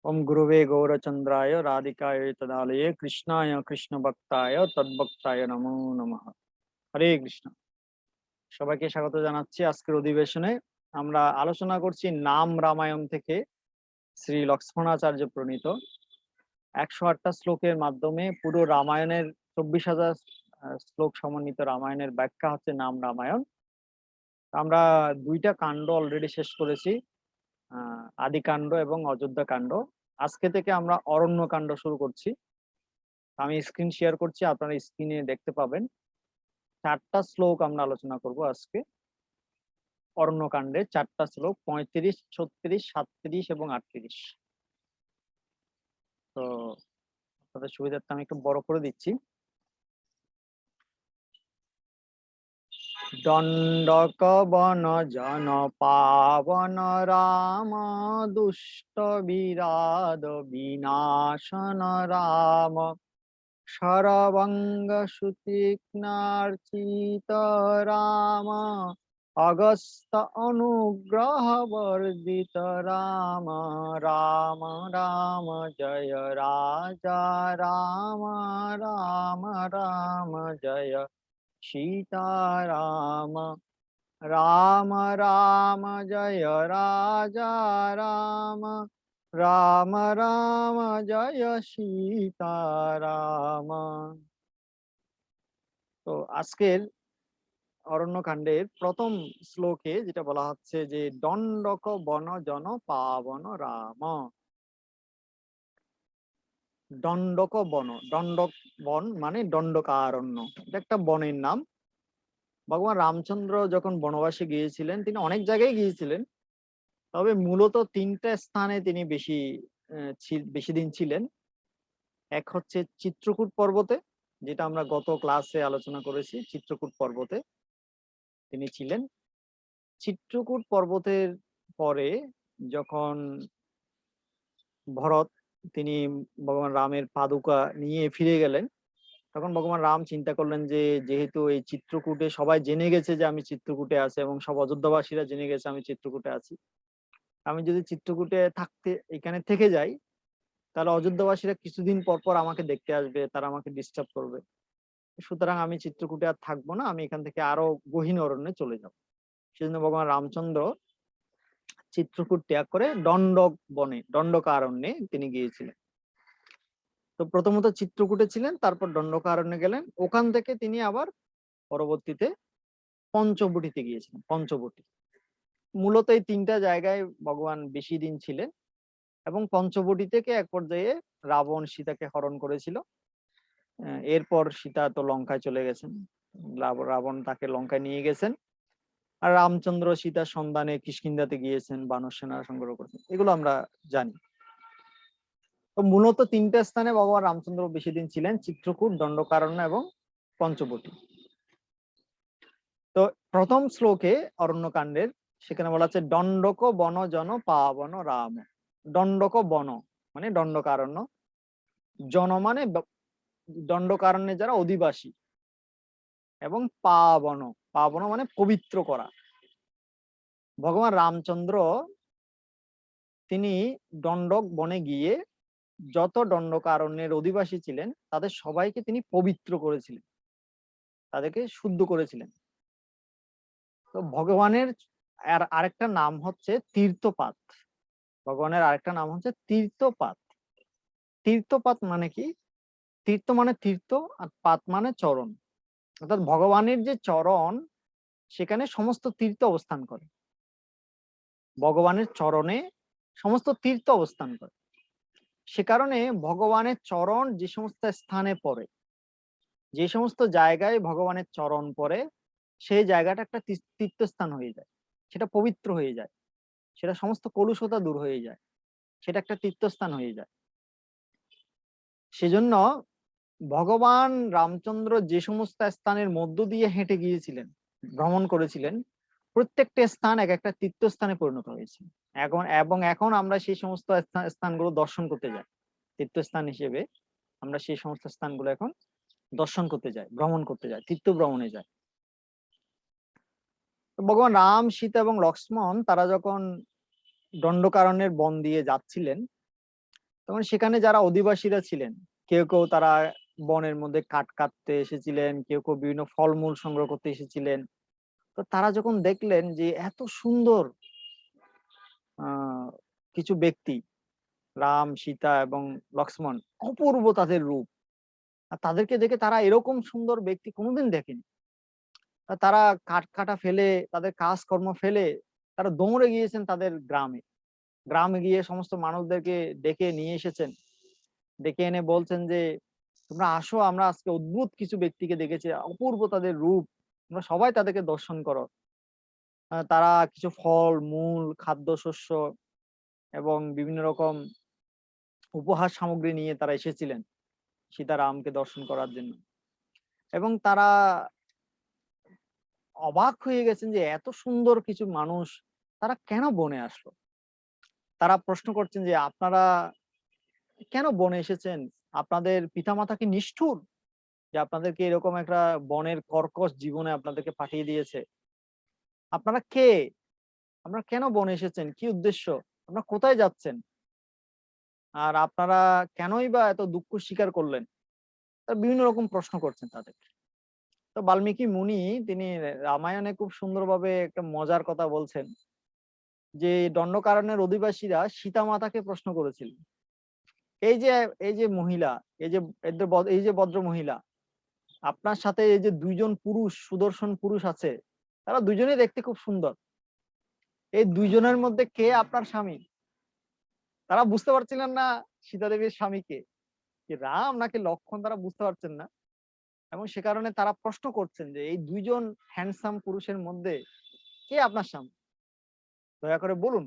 ओम गुरुवे गौरचंद्राय राधिकाय तदालये कृष्णाय कृष्ण भक्ताय तद्भक्ताय नमो नमः। হরে কৃষ্ণ। সবাইকে স্বাগত জানাচ্ছি আজকের অধিবেশনে। আমরা আলোচনা করছি নাম রামায়ণ থেকে শ্রী লক্ষ্মণাচার্য প্রণীত 108টা শ্লোকের মাধ্যমে পুরো রামায়ণের 24,000 শ্লোক সমন্বিত রামায়ণের ব্যাখ্যা হচ্ছে নাম রামায়ণ। আমরা দুইটা কাণ্ড অলরেডি শেষ করেছি, আদি কাণ্ড এবং অযোধ্যা কাণ্ড। আজকে থেকে আমরা অরণ্য কাণ্ড শুরু করছি। আমি স্ক্রিন শেয়ার করছি, আপনারা স্ক্রিনে দেখতে পাবেন। 4টা শ্লোক আমরা আলোচনা করব আজকে। অরণ্যকাণ্ডে 4টা শ্লোক 35, 36, 37 এবং 38। তো আপনাদের সুবিধার্থে আমি একটু বড় করে দিচ্ছি। দণ্ডক বন জন পাবন রাম দুষ্ট বিরাদ বিনাশন রাম সরবঙ্গ সুতীক্ষ্ণার্চিত রাম অগস্ত অনুগ্রহ বর্ধিত রাম রাম রাম জয় রাজা রাম রাম রাম জয় সীতারাম রাম রাম জয় রাজা রাম রাম রাম জয় সীতারাম। তো আজকের অরণ্যকাণ্ডের প্রথম শ্লোকে যেটা বলা হচ্ছে যে দণ্ডক বন জন পাবন রাম। দণ্ডক বন, দণ্ডক বন মানে দণ্ডকারণ্য, এটা একটা বনের নাম। ভগবান রামচন্দ্র যখন বনবাসে গিয়েছিলেন, তিনি অনেক জায়গায় গিয়েছিলেন, তবে মূলত 3টা স্থানে তিনি বেশি দিন ছিলেন। এক হচ্ছে চিত্রকূট পর্বতে, যেটা আমরা গত ক্লাসে আলোচনা করেছি। চিত্রকূট পর্বতে তিনি ছিলেন। চিত্রকূট পর্বতের পরে যখন ভরত তিনি ভগবান রামের পাদুকা নিয়ে ফিরে গেলেন, তখন ভগবান রাম চিন্তা করলেন যে যেহেতু এই চিত্রকূটে সবাই জেনে গেছে যে আমি চিত্রকূটে আছি এবং সব অযোধ্যাবাসীরা জেনে গেছে আমি চিত্রকূটে আছি, আমি যদি চিত্রকূটে এখানে থেকে যাই, তাহলে অযোধ্যাবাসীরা কিছুদিন পর পর আমাকে দেখতে আসবে, তারা আমাকে ডিস্টার্ব করবে। সুতরাং আমি চিত্রকূটে আর থাকবো না, আমি এখান থেকে আরো গহীন অরণ্যে চলে যাব। সেজন্য ভগবান রামচন্দ্র চিত্রকূট ত্যাগ করে দণ্ডক বনে, দণ্ডকারণ্যে তিনি গিয়েছিলেন। তো প্রথমত চিত্রকূটে ছিলেন, তারপর দণ্ডকারণ্যে গেলেন। ওখান থেকে তিনি আবার পরবর্তীতে পঞ্চবটিতে গিয়েছিলেন। পঞ্চবটি মূলত এই 3টা জায়গায় ভগবান বেশি দিন ছিলেন। এবং পঞ্চবটি থেকে এক পর্যায়ে রাবণ সীতাকে হরণ করেছিল। এরপর সীতা তো লঙ্কায় চলে গেছেন, রাবণ তাকে লঙ্কায় নিয়ে গেছেন। আর রামচন্দ্র সীতার সন্ধানে কিষ্কিন্ধাতে গিয়েছেন, বানর সেনা সংগ্রহ করেছেন, এগুলো আমরা জানি। তো মূলত 3টা স্থানে ভগবান রামচন্দ্র বেশি দিন ছিলেন, চিত্রকূট, দণ্ডকারণ্য এবং পঞ্চবটি। তো প্রথম শ্লোকে অরণ্যকাণ্ডের সেখানে বলা আছে দণ্ডক বন জন পাবন রাম। দণ্ডক বন মানে দণ্ডকারণ্য, জন মানে দণ্ডকারণ্যে যারা অধিবাসী, এবং পাবন, পাবন মানে পবিত্র করা। ভগবান রামচন্দ্র তিনি দণ্ডক বনে গিয়ে যত দণ্ডকারণ্যের অধিবাসী ছিলেন তাদের সবাইকে তিনি পবিত্র করেছিলেন, তাদেরকে শুদ্ধ করেছিলেন। তো ভগবানের আরেকটা নাম হচ্ছে তীর্থপাত। ভগবানের আরেকটা নাম হচ্ছে তীর্থপাত। তীর্থপাত মানে কি? তীর্থ মানে তীর্থ, আর পাত মানে চরণ। অর্থাৎ ভগবানের যে চরণ, সেখানে সমস্ত তীর্থ অবস্থান করে। ভগবানের চরণে সমস্ত তীর্থ অবস্থান করে। সে কারণে ভগবানের চরণ যে সমস্ত স্থানে পড়ে, যে সমস্ত জায়গায় ভগবানের চরণ পড়ে, সেই জায়গাটা একটা তীর্থস্থান হয়ে যায়, সেটা পবিত্র হয়ে যায়, সেটা সমস্ত কলুষতা দূর হয়ে যায়, সেটা একটা তীর্থস্থান হয়ে যায়। সেজন্য ভগবান রামচন্দ্র যে সমস্ত স্থানের মধ্য দিয়ে হেঁটে গিয়েছিলেন, ভ্রমণ করেছিলেন, প্রত্যেকটা স্থান এক একটা তীর্থস্থানে পরিণত হয়েছে। এখন আমরা সেই সমস্ত স্থানগুলো দর্শন করতে যাই, তীর্থস্থান হিসেবে আমরা সেই সমস্ত স্থানগুলো এখন দর্শন করতে যাই, ভ্রমণ করতে যাই, তীর্থ ভ্রমণে যাই। ভগবান রাম, সীতা এবং লক্ষ্মণ তারা যখন দণ্ডকারণ্যের বন দিয়ে যাচ্ছিলেন, তখন সেখানে যারা অধিবাসীরা ছিলেন, কেউ কেউ তারা বনের মধ্যে কাঠ কাটতে এসেছিলেন, কেউ কেউ বিভিন্ন ফলমূল সংগ্রহ করতে এসেছিলেন। তো তারা যখন দেখলেন যে এত সুন্দর আহ কিছু ব্যক্তি, রাম, সীতা এবং লক্ষ্মণ, অপূর্ব তাদের রূপ, আর তাদেরকে দেখে তারা এরকম সুন্দর ব্যক্তি কোনোদিন দেখেনি। তারা কাঠ কাটা ফেলে, তাদের কাজকর্ম ফেলে তারা দৌড়ে গিয়েছেন তাদের গ্রামে। গ্রামে গিয়ে সমস্ত মানুষদেরকে ডেকে নিয়ে এসেছেন, ডেকে এনে বলছেন যে তোমরা আসো, আমরা আজকে অদ্ভুত কিছু ব্যক্তিকে দেখেছি, অপূর্ব তাদের রূপ, তোমরা সবাই তাদেরকে দর্শন করো। তারা কিছু ফল মূল, খাদ্যশস্য এবং বিভিন্ন রকম উপহার সামগ্রী নিয়ে তারা এসেছিলেন সীতারামকে দর্শন করার জন্য। এবং তারা অবাক হয়ে গেছেন যে এত সুন্দর কিছু মানুষ তারা কেন বনে আসলো। তারা প্রশ্ন করছেন যে আপনারা কেন বনে এসেছেন? আপনাদের পিতামাতা কি নিষ্ঠুর যে আপনাদেরকে এরকম একটা বনের কর্কশ জীবনে আপনাদেরকে পাঠিয়ে দিয়েছে? আপনারা কে? আপনারা কেন বনে এসেছেন? কি উদ্দেশ্য? আপনারা কোথায় যাচ্ছেন? আর আপনারা কেনই বা এত দুঃখ স্বীকার করলেন? তারা বিভিন্ন রকম প্রশ্ন করছেন তাদেরকে। তো বাল্মীকি মুনি তিনি রামায়ণে খুব সুন্দরভাবে একটা মজার কথা বলছেন যে দণ্ডকারণ্যের অধিবাসীরা সীতা মাতাকে প্রশ্ন করেছিলেন, এই যে এই যে মহিলা, এই যে এই যে ভদ্র মহিলা, আপনার সাথে এই যে দুইজন পুরুষ, সুদর্শন পুরুষ আছে, তারা দুইজনেই দেখতে খুব সুন্দর, এই দুইজনের মধ্যে কে আপনার স্বামী? তারা বুঝতে পারছিলেন না সীতা দেবীর স্বামী কে, কি রাম নাকি লক্ষ্মণ, তারা বুঝতে পারছেন না। এবং সে কারণে তারা প্রশ্ন করছেন যে এই দুইজন হ্যান্ডসাম পুরুষের মধ্যে কে আপনার স্বামী, দয়া করে বলুন,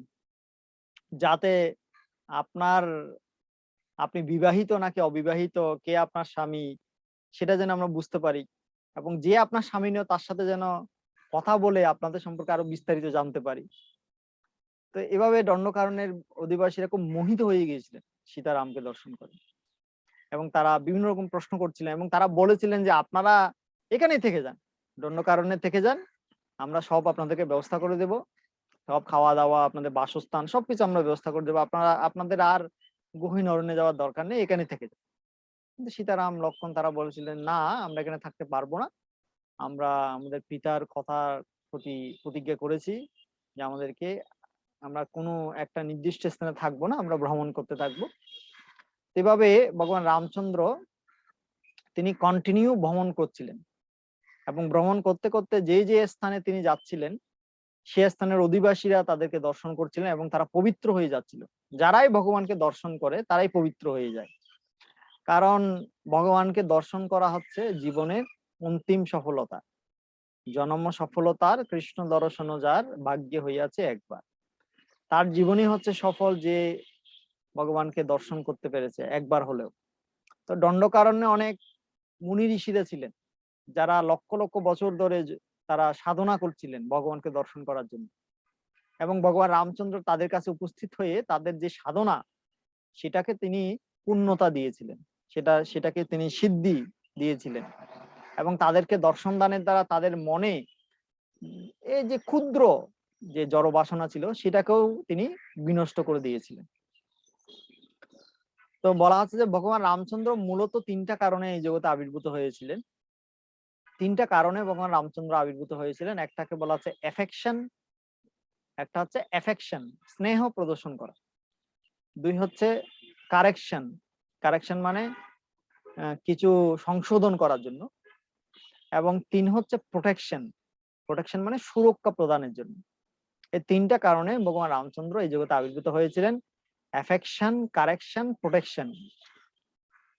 যাতে আপনার আপনি বিবাহিত নাকি অবিবাহিত, কে আপনার স্বামী, সেটা যেন আমরা বুঝতে পারি, এবং যে আপনার স্বামী নিয়ে তার সাথে যেন কথা বলে আপনাদের সম্পর্কে আরো বিস্তারিত জানতে পারি। তো এভাবে দণ্ডকারণ্যের অধিবাসীরা খুব মোহিত হয়ে গিয়েছিলেন সীতারামকে দর্শন করে। এবং তারা বিভিন্ন রকম প্রশ্ন করছিলেন এবং তারা বলেছিলেন যে আপনারা এখানেই থেকে যান, দণ্ডকারণ্যে থেকে যান, আমরা সব আপনাদেরকে ব্যবস্থা করে দেব, সব খাওয়া দাওয়া, আপনাদের বাসস্থান সবকিছু আমরা ব্যবস্থা করে দেবো, আপনারা আপনাদের আর গহীন অরণ্যে যাওয়ার দরকার নেই, এখানে থেকে যান। কিন্তু সীতারাম লক্ষ্মণ তারা বলেছিলেন না, আমরা এখানে থাকতে পারবো না, আমরা আমাদের পিতার কথার প্রতি প্রতিজ্ঞা করেছি যে আমাদেরকে, আমরা কোনো একটা নির্দিষ্ট স্থানে থাকবো না, আমরা ভ্রমণ করতে থাকবো। এভাবে ভগবান রামচন্দ্র তিনি কন্টিনিউ ভ্রমণ করছিলেন এবং ভ্রমণ করতে করতে যে যে স্থানে তিনি যাচ্ছিলেন সে স্থানের অধিবাসীরা তাদেরকে দর্শন করছিলেন এবং তারা পবিত্র হয়ে যাচ্ছিল। যারাই ভগবানকে দর্শন করে তারাই পবিত্র হয়ে যায়, কারণ ভগবানকে দর্শন করা হচ্ছে জীবনের অন্তিম সফলতা। জন্ম সফলতার কৃষ্ণ দর্শন যার ভাগ্যে হইয়াছে একবার, তার জীবনই হচ্ছে সফল যে ভগবানকে দর্শন করতে পেরেছে একবার হলেও। তো দণ্ডকারণ্যে অনেক মুনি ঋষিরা ছিলেন যারা লক্ষ লক্ষ বছর ধরে তারা সাধনা করছিলেন ভগবানকে দর্শন করার জন্য, এবং ভগবান রামচন্দ্র তাদের কাছে উপস্থিত হয়ে তাদের যে সাধনা সেটাকে তিনি পূর্ণতা দিয়েছিলেন, সেটাকে তিনি সিদ্ধি দিয়েছিলেন, এবং তাদেরকে দর্শন দানের দ্বারা তাদের মনে এই যে ক্ষুদ্র যে জড় বাসনা ছিল সেটাকেও তিনি বিনষ্ট করে দিয়েছিলেন। তো বলা হচ্ছে যে ভগবান রামচন্দ্র মূলত তিনটা কারণে এই জগতে আবির্ভূত হয়েছিলেন। তিনটা কারণে ভগবান রামচন্দ্র আবির্ভূত হয়েছিলেন। একটাকে বলা হচ্ছে এফেকশন, একটা হচ্ছে এফেকশন স্নেহ প্রদর্শন করা, দুই হচ্ছে কারেকশন, কারেকশন মানে কিছু সংশোধন করার জন্য, এবং তিন হচ্ছে প্রোটেকশন, প্রোটেকশন মানে সুরক্ষা প্রদানের জন্য। এই তিনটা কারণে ভগবান রামচন্দ্র এই জগতে আবির্ভূত হয়েছিলেন। এফেকশন, কারেকশন, প্রোটেকশন,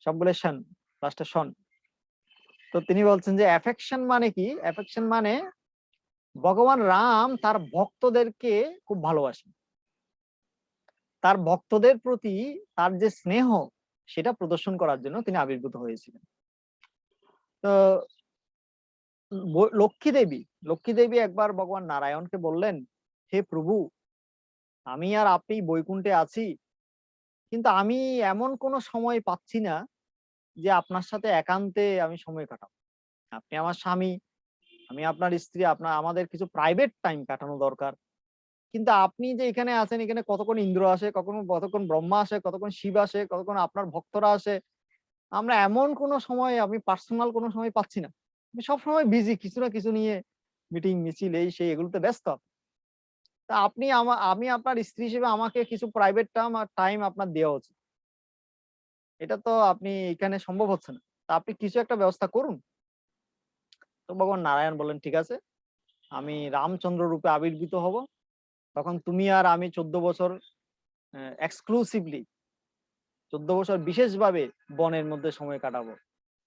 সবগুলো শন, লাস্টে শন। তো তিনি বলছেন যে এফেকশন মানে কি? এফেকশন মানে ভগবান রাম তার ভক্তদেরকে খুব ভালোবাসেন, তার ভক্তদের প্রতি তার যে স্নেহ সেটা প্রদর্শন করার জন্য তিনি আবির্ভূত হয়েছিলেন। তো লক্ষ্মী দেবী একবার ভগবান নারায়ণকে বললেন, হে প্রভু, আমি আর আপনি বৈকুণ্ঠে আছি, কিন্তু আমি এমন কোন সময় পাচ্ছি না যে আপনার সাথে একান্তে আমি সময় কাটাবো। আপনি আমার স্বামী, আমি আপনার স্ত্রী, আমাদের কিছু প্রাইভেট টাইম কাটানো দরকার। কিন্তু আপনি যে এখানে আছেন, এখানে কতক্ষণ ইন্দ্র আসে, কতক্ষণ ব্রহ্মা আসে, কতক্ষণ শিব আসে, কতক্ষণ আপনার ভক্তরা আসে। আমরা এমন কোনো সময়, আমি পার্সোনাল কোনো সময় পাচ্ছি না। আমি সবসময় বিজি কিছু না কিছু নিয়ে, মিটিং, মিছিল, এই সেই এগুলোতে ব্যস্ত। তা আপনি আমি আপনার স্ত্রী হিসেবে আমাকে কিছু প্রাইভেট টাইম আপনার দেওয়া উচিত। এটা তো আপনি এখানে সম্ভব হচ্ছে না। তা আপনি কিছু একটা ব্যবস্থা করুন। তো ভগবান নারায়ণ বললেন, ঠিক আছে, আমি রামচন্দ্র রূপে আবির্ভূত হব। তখন তুমি আর আমি 14 বছর এক্সক্লুসিভলি 14 বছর বিশেষভাবে বনের মধ্যে সময় কাটাবো।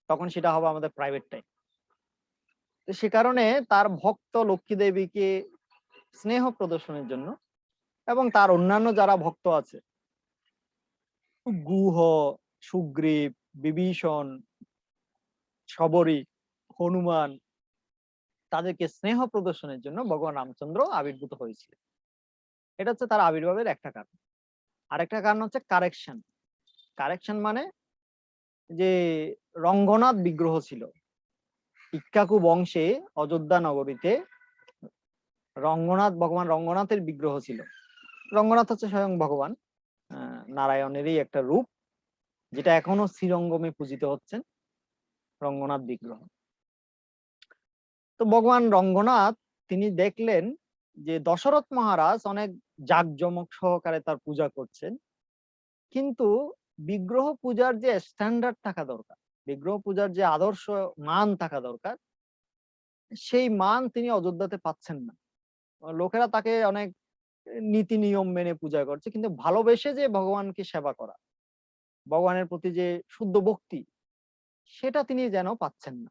তখন সেটা হবে আমাদের প্রাইভেট টাইম। তো সে কারণে তার ভক্ত লক্ষ্মী দেবীকে স্নেহ প্রদর্শনের জন্য এবং তার অন্যান্য যারা ভক্ত আছে, গুহ, সুগ্রীব, বিভীষণ, শবরী, হনুমান, তাদেরকে স্নেহ প্রদর্শনের জন্য ভগবান রামচন্দ্র আবির্ভূত হয়েছিলেন। এটা হচ্ছে তার আবির্ভাবের একটা কারণ। আরেকটা কারণ হচ্ছে কারেকশন। কারেকশন মানে যে রঙ্গনাথ বিগ্রহ ছিল ইক্ষ্বাকু বংশে, অযোধ্যা নগরীতে ভগবান রঙ্গনাথের বিগ্রহ ছিল। রঙ্গনাথ হচ্ছে স্বয়ং ভগবান নারায়ণেরই একটা রূপ, যেটা এখনো শ্রীরঙ্গমে পূজিত হচ্ছেন, রঙ্গনাথ বিগ্রহ। তো ভগবান রঙ্গনাথ তিনি দেখলেন যে দশরথ মহারাজ অনেক জাঁকজমক সহকারে তার পূজা করছেন, কিন্তু বিগ্রহ পূজার যে স্ট্যান্ডার্ড থাকা দরকার, বিগ্রহ পূজার যে আদর্শ মান থাকা দরকার, সেই মান তিনি অযোধ্যাতে পাচ্ছেন না। লোকেরা তাকে অনেক নীতি নিয়ম মেনে পূজা করছে, কিন্তু ভালোবেসে যে ভগবানকে সেবা করা, ভগবানের প্রতি যে শুদ্ধ ভক্তি, সেটা তিনি যেন পাচ্ছেন না।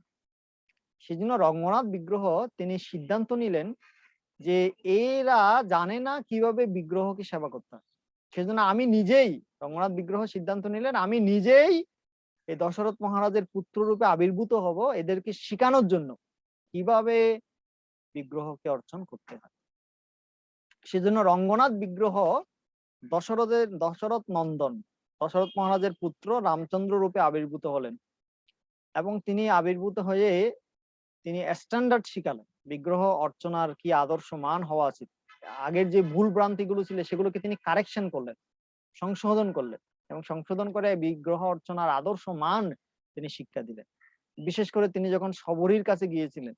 সেজন্য রঙ্গনাথ বিগ্রহ তিনি সিদ্ধান্ত নিলেন যে এরা জানে না কিভাবে বিগ্রহকে সেবা করতে হয়। সেজন্য আমি নিজেই, রঙ্গনাথ বিগ্রহ সিদ্ধান্ত নিলেন, আমি নিজেই এই দশরথ মহারাজের পুত্র রূপে আবির্ভূত হব এদেরকে শিখানোর জন্য কিভাবে বিগ্রহকে অর্চন করতে হয়। সেজন্য রঙ্গনাথ বিগ্রহ দশরথ নন্দন, দশরথ মহারাজের পুত্র রামচন্দ্র রূপে আবির্ভূত হলেন এবং তিনি আবির্ভূত হয়ে তিনি স্ট্যান্ডার্ড শিখালেন বিগ্রহ অর্চনার কি আদর্শ মান হওয়া উচিত। আগের যে ভুল ভ্রান্তি গুলো ছিল সেগুলোকে তিনি কারেকশন করলেন, সংশোধন করলেন এবং সংশোধন করে বিগ্রহ অর্চনার আদর্শ মান তিনি শিক্ষা দিলেন। বিশেষ করে তিনি যখন শবরীর কাছে গিয়েছিলেন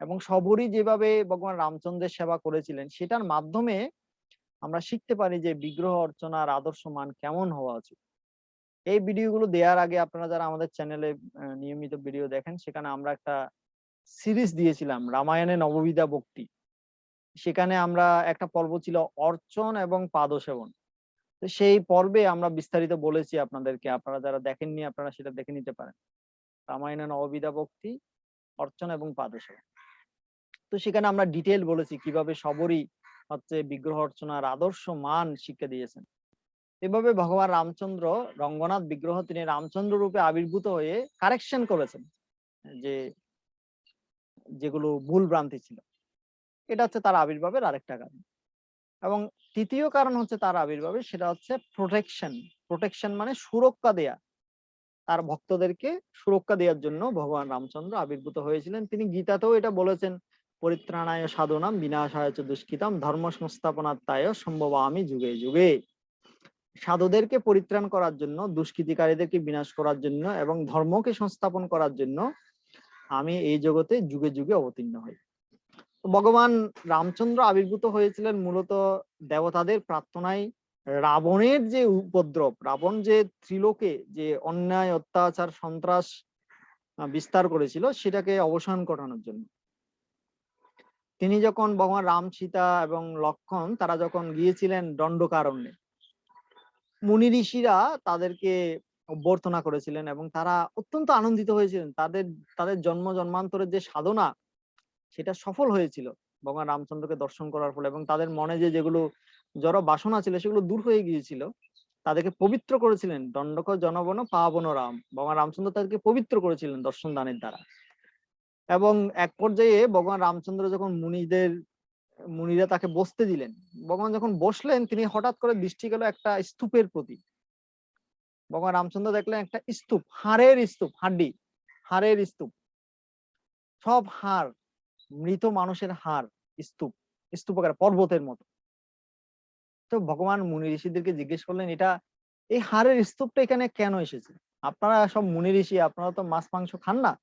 এবং শবরী যেভাবে ভগবান রামচন্দ্রের সেবা করেছিলেন, সেটার মাধ্যমে আমরা শিখতে পারি যে বিগ্রহ অর্চনার আদর্শ মান কেমন হওয়া উচিত। এই ভিডিওগুলো দেওয়ার আগে আপনারা যারা আমাদের চ্যানেলে নিয়মিত ভিডিও দেখেন, সেখানে আমরা একটা সিরিজ দিয়েছিলাম রামায়ণে নববিধা ভক্তি। সেখানে আমরা একটা পর্ব ছিল অর্চন এবং পাদ সেবন। তো সেই পর্বে আমরা বিস্তারিত বলেছি আপনাদেরকে, আপনারা যারা দেখেননি আপনারা সেটা দেখে নিতে পারেন। রামায়ণে নববিধা ভক্তি, অর্চন এবং পাদ সেবন। তো সেখানে আমরা ডিটেইল বলেছি কিভাবে সবরই হচ্ছে বিগ্রহ অর্চনার আদর্শ মান শিক্ষা দিয়েছেন। এভাবে ভগবান রামচন্দ্র রঙ্গনাথ বিগ্রহ তিনি রামচন্দ্র রূপে আবির্ভূত হয়ে কারেকশন করেছেন যে যেগুলো ভুল ভ্রান্তি ছিল। এটা হচ্ছে তার আবির্ভাবের আরেকটা কারণ। এবং তৃতীয় কারণ হচ্ছে তার আবির্ভাবের, সেটা হচ্ছে প্রোটেকশন। প্রোটেকশন মানে সুরক্ষা দেয়া, তার ভক্তদেরকে সুরক্ষা দেওয়ার জন্য ভগবান রামচন্দ্র আবির্ভূত হয়েছিলেন। তিনি গীতাতেও এটা বলেছেন, পরিত্রাণায় সাধনাম বিনাশায় চ দুষ্কৃতাম ধর্ম সংস্থাপনার্থায় সম্ভবামি যুগে যুগে। সাধুদেরকে পরিত্রাণ করার জন্য, দুষ্কৃতিকারীদেরকে বিনাশ করার জন্য এবং ধর্মকে সংস্থাপন করার জন্য আমি এই জগতে যুগে যুগে অবতীর্ণ হই। ভগবান রামচন্দ্র আবির্ভূত হয়েছিলেন মূলত দেবতাদের প্রার্থনায়। রাবণের যে উপদ্রব, রাবণ যে ত্রিলোকে যে অন্যায় অত্যাচার সন্ত্রাস বিস্তার করেছিল, সেটাকে অবসান ঘটানোর জন্য তিনি যখন ভগবান রাম, সীতা এবং লক্ষ্মণ তারা যখন গিয়েছিলেন দণ্ডকারণ্যে, মুনি ঋষিরা তাদেরকে অভ্যর্থনা করেছিলেন এবং তারা অত্যন্ত আনন্দিত হয়েছিলেন। তাদের তাদের জন্ম জন্মান্তরের যে সাধনা, সেটা সফল হয়েছিল ভগবান রামচন্দ্রকে দর্শন করার ফলে, এবং তাদের মনে যে যেগুলো জড় বাসনা ছিল সেগুলো দূর হয়ে গিয়েছিল। তাদেরকে পবিত্র করেছিলেন। দণ্ডক জনবন পাবন রাম, ভগবান রামচন্দ্র তাদেরকে পবিত্র করেছিলেন দর্শন দানের দ্বারা। এবং এক পর্যায়ে ভগবান রামচন্দ্র যখন মুনিরা তাকে বসতে দিলেন, ভগবান যখন বসলেন, তিনি হঠাৎ করে দৃষ্টি গেল একটা স্তূপের প্রতি। ভগবান রামচন্দ্র দেখলেন একটা স্তূপ, হাড়ের স্তূপ, হাড়ের স্তূপ, সব হাড়, মৃত মানুষের হাড়, স্তূপ, স্তূপাকার পর্বতের মতো। তো ভগবান মুনি ঋষিদেরকে জিজ্ঞেস করলেন, এটা এই হাড়ের স্তূপটা এখানে কেন এসেছে? আপনারা সব মুনি ঋষি, আপনারা তো মাছ মাংস খান না,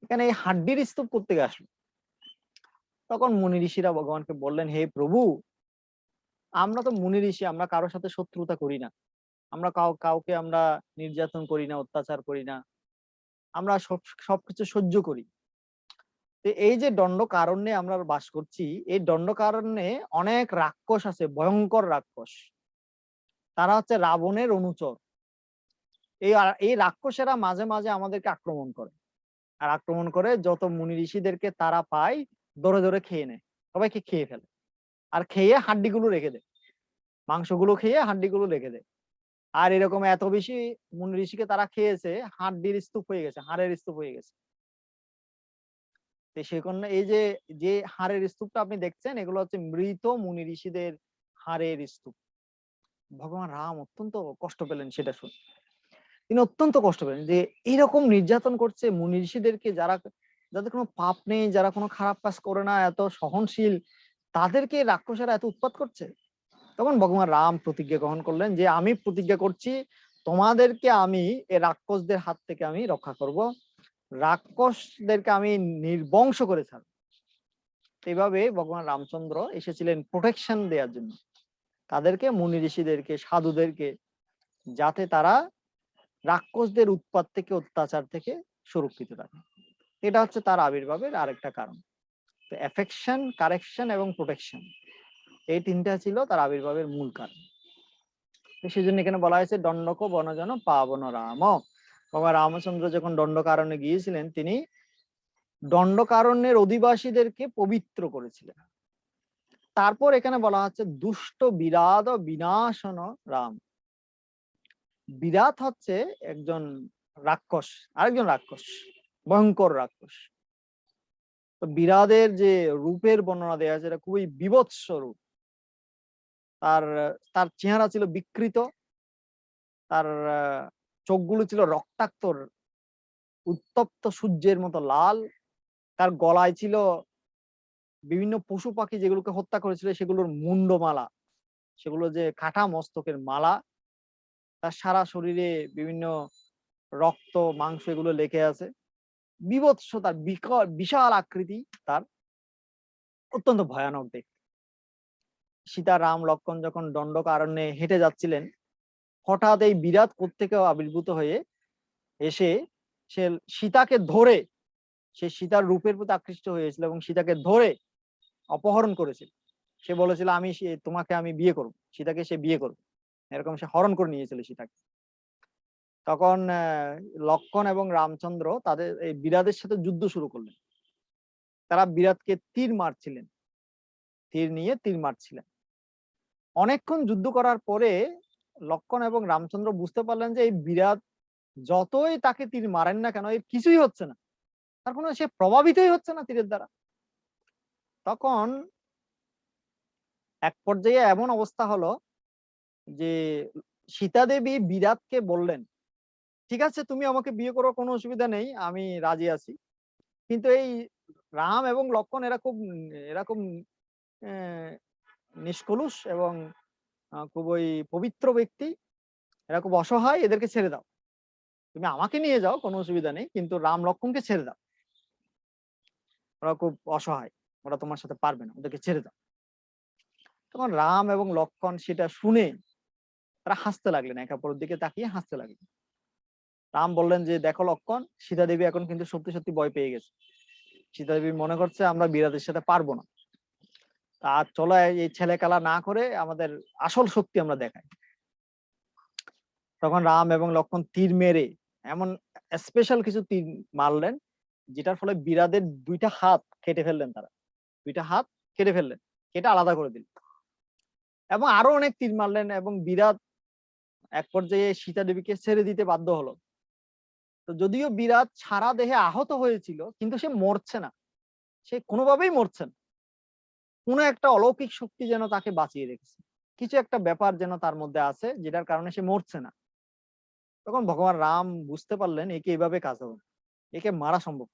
এখানে এই হাড্ডির স্তূপ করতে আসলো। তখন মুনি ঋষিরা ভগবানকে বললেন, হে প্রভু, আমরা তো মুনি ঋষি, আমরা কারোর সাথে শত্রুতা করি না, আমরা কাউকে আমরা নির্যাতন করি না, অত্যাচার করি না, আমরা সবকিছু সহ্য করি। তো এই যে দণ্ডকারণ্যে আমরা বাস করছি, এই দণ্ডকারণ্যে অনেক রাক্ষস আছে, ভয়ঙ্কর রাক্ষস। তারা হচ্ছে রাবণের অনুচর। এই রাক্ষসেরা মাঝে মাঝে আমাদেরকে আক্রমণ করে, আর আক্রমণ করে যত মুনি ঋষিদেরকে তারা পায় ধরে ধরে খেয়ে নেয়, সবাইকে খেয়ে ফেলে, আর খেয়ে হাড্ডিগুলো রেখে দেয়, মাংসগুলো খেয়ে হাড্ডিগুলো রেখে দেয়। আর এরকম এত বেশি মুনি ঋষিকে তারা খেয়েছে, হাড্ডির স্তূপ হয়ে গেছে, হাড়ের স্তূপ হয়ে গেছে। তো সেই কারণে এই যে যে হাড়ের স্তূপটা আপনি দেখছেন, এগুলো হচ্ছে মৃত মুনি ঋষিদের হাড়ের স্তূপ। ভগবান রাম অত্যন্ত কষ্ট পেলেন সেটা শুনে। তিনি অত্যন্ত কষ্ট পেলেন যে এরকম নির্যাতন করছে মুনি ঋষিদেরকে, যাদের কোনো পাপ নেই, যারা কোনো খারাপ কাজ করে না, এত সহনশীল, তাদেরকে রাক্ষসেরা এত উৎপাত করছে। তখন ভগবান রাম প্রতিজ্ঞা গ্রহণ করলেন যে আমি প্রতিজ্ঞা করছি, তোমাদেরকে আমি এই রাক্ষসদের হাত থেকে আমি রক্ষা করব, রাক্ষসদেরকে আমি নির্বংশ করে ছাড়ব। এইভাবে ভগবান রামচন্দ্র এসেছিলেন প্রোটেকশন দেওয়ার জন্য তাদেরকে, মুনি ঋষিদেরকে, সাধুদেরকে, যাতে তারা রাক্ষসদের উৎপাত থেকে, অত্যাচার থেকে সুরক্ষিত থাকে। এটা হচ্ছে তার আবির্ভাবের আরেকটা কারণ। তো এফেকশন, কারেকশন এবং প্রোটেকশন, এই তিনটা ছিল তার আবির্ভাবের মূল কারণ। সেই জন্য এখানে বলা হয়েছে দণ্ডক বনজন পাবন রাম। ভগবান রামচন্দ্র যখন দণ্ডকারণ্যে গিয়েছিলেন, তিনি দণ্ডকারণ্যের অধিবাসীদেরকে পবিত্র করেছিলেন। তারপর এখানে বলা হচ্ছে দুষ্ট বিরাট বিনাশন রাম। বিরাট হচ্ছে একজন রাক্ষস, আরেকজন রাক্ষস, ভয়ঙ্কর রাক্ষস। তো বিরাটের যে রূপের বর্ণনা দেওয়া আছে, এটা খুবই বীভৎস রূপ। তার তার চেহারা ছিল বিকৃত, তার চোখগুলো ছিল রক্তাক্ত, উত্তপ্ত সূর্যের মতো লাল। তার গলায় ছিল বিভিন্ন পশু পাখি যেগুলোকে হত্যা করেছিল সেগুলোর মুন্ডমালা, সেগুলো যে কাটা মস্তকের মালা। তার সারা শরীরে বিভিন্ন রক্ত মাংস এগুলো লেগে আছে, বীভৎস, তার বিশাল আকৃতি, তার অত্যন্ত ভয়ানক দেখতে। সীতা, রাম, লক্ষ্মণ যখন দণ্ডকারণ্যে হেঁটে যাচ্ছিলেন, হঠাৎ এই বিরাট কোত্থেকে আবির্ভূত হয়ে এসে সে সীতাকে ধরে, সে সীতার রূপের প্রতি আকৃষ্ট হয়েছিল এবং সীতাকে ধরে অপহরণ করেছিল। সে বলেছিল আমি তোমাকে আমি বিয়ে করব, সীতাকে সে বিয়ে করবে, এরকম সে হরণ করে নিয়েছিল সীতাকে। তখন লক্ষ্মণ এবং রামচন্দ্র তাদের এই বিরাটের সাথে যুদ্ধ শুরু করলেন। তারা বিরাটকে তীর মারছিলেন, তীর নিয়ে তীর মারছিলেন। অনেকক্ষণ যুদ্ধ করার পরে লক্ষ্মণ এবং রামচন্দ্র বুঝতে পারলেন যে এই বিরাট যতই তাকে তীর মারেন না কেন, এর কিছুই হচ্ছে না, তার কোনো সে প্রভাবিতই হচ্ছে না তীরের দ্বারা। তখন এক পর্যায়ে এমন অবস্থা হলো যে সীতা দেবী বিরাটকে বললেন, ঠিক আছে তুমি আমাকে বিয়ে করো, কোনো অসুবিধা নেই, আমি রাজি আছি, কিন্তু এই রাম এবং লক্ষ্মণ এরকম নিষ্কলুষ এবং খুবই পবিত্র ব্যক্তি, এরা খুব অসহায়, এদেরকে ছেড়ে দাও, তুমি আমাকে নিয়ে যাও, কোনো অসুবিধা নেই, কিন্তু রাম লক্ষ্মণকে ছেড়ে দাও, ওরা খুব অসহায়, ওরা তোমার সাথে পারবে না, ওদেরকে ছেড়ে দাও। তখন রাম এবং লক্ষ্মণ সেটা শুনে তারা হাসতে লাগলেন, একে অপরের দিকে তাকিয়ে হাসতে লাগলেন। রাম বললেন যে দেখো লক্ষ্মণ, সীতা দেবী এখন কিন্তু সত্যি সত্যি ভয় পেয়ে গেছে, সীতা দেবী মনে করছে আমরা বিরাটের সাথে পারবো না, আর চলো এই ছেলে খেলা না করে আমাদের আসল শক্তি আমরা দেখাই। তখন রাম এবং লক্ষ্মণ তীর মেরে এমন স্পেশাল কিছু তীর মারলেন, যেটার ফলে বিরাটের দুইটা হাত কেটে ফেললেন, তারা দুইটা হাত কেটে ফেললেন, কেটে আলাদা করে দিলেন, এবং আরো অনেক তীর মারলেন, এবং বিরাট এক পর্যায়ে সীতা দেবীকে ছেড়ে দিতে বাধ্য হলো। তো যদিও বিরাট সারা দেহে আহত হয়েছিল, কিন্তু সে মরছে না, সে কোনোভাবেই মরছে না। কোনো একটা অলৌকিক শক্তি যেন তাকে বাঁচিয়ে রেখেছে, কিছু একটা ব্যাপার যেন তার মধ্যে আছে, যেটার কারণে সে মরছে না। তখন ভগবান রাম বুঝতে পারলেন একে এভাবে কাজ হবে, একে মারা সম্ভব।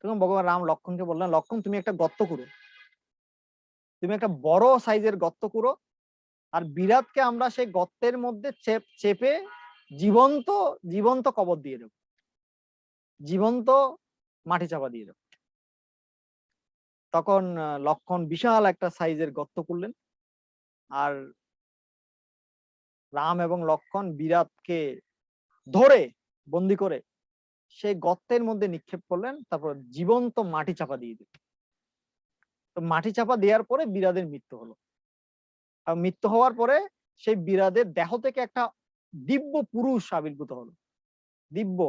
তখন ভগবান রাম লক্ষ্মণকে বললেন, লক্ষ্মণ তুমি একটা গর্ত করো, তুমি একটা বড় সাইজের গর্ত করো, আর বিরাটকে আমরা সেই গর্তের মধ্যে চেপে জীবন্ত জীবন্ত কবর দিয়ে দেব, জীবন্ত মাটি চাপা দিয়ে দেব। তখন লক্ষণ বিশাল একটা সাইজের গর্ত করলেন, আর রাম এবং লক্ষণ বিরাটকে ধরে বন্দি করে সেই গর্তের মধ্যে নিক্ষেপ করলেন, তারপর জীবন্ত মাটি চাপা দিয়ে দিলেন। তো মাটি চাপা দেওয়ার পরে বিরাটের মৃত্যু হলো। আর মৃত্যু হওয়ার পরে সেই বিরাটের দেহ থেকে একটা দিব্য পুরুষ আবির্ভূত হলো, দিব্য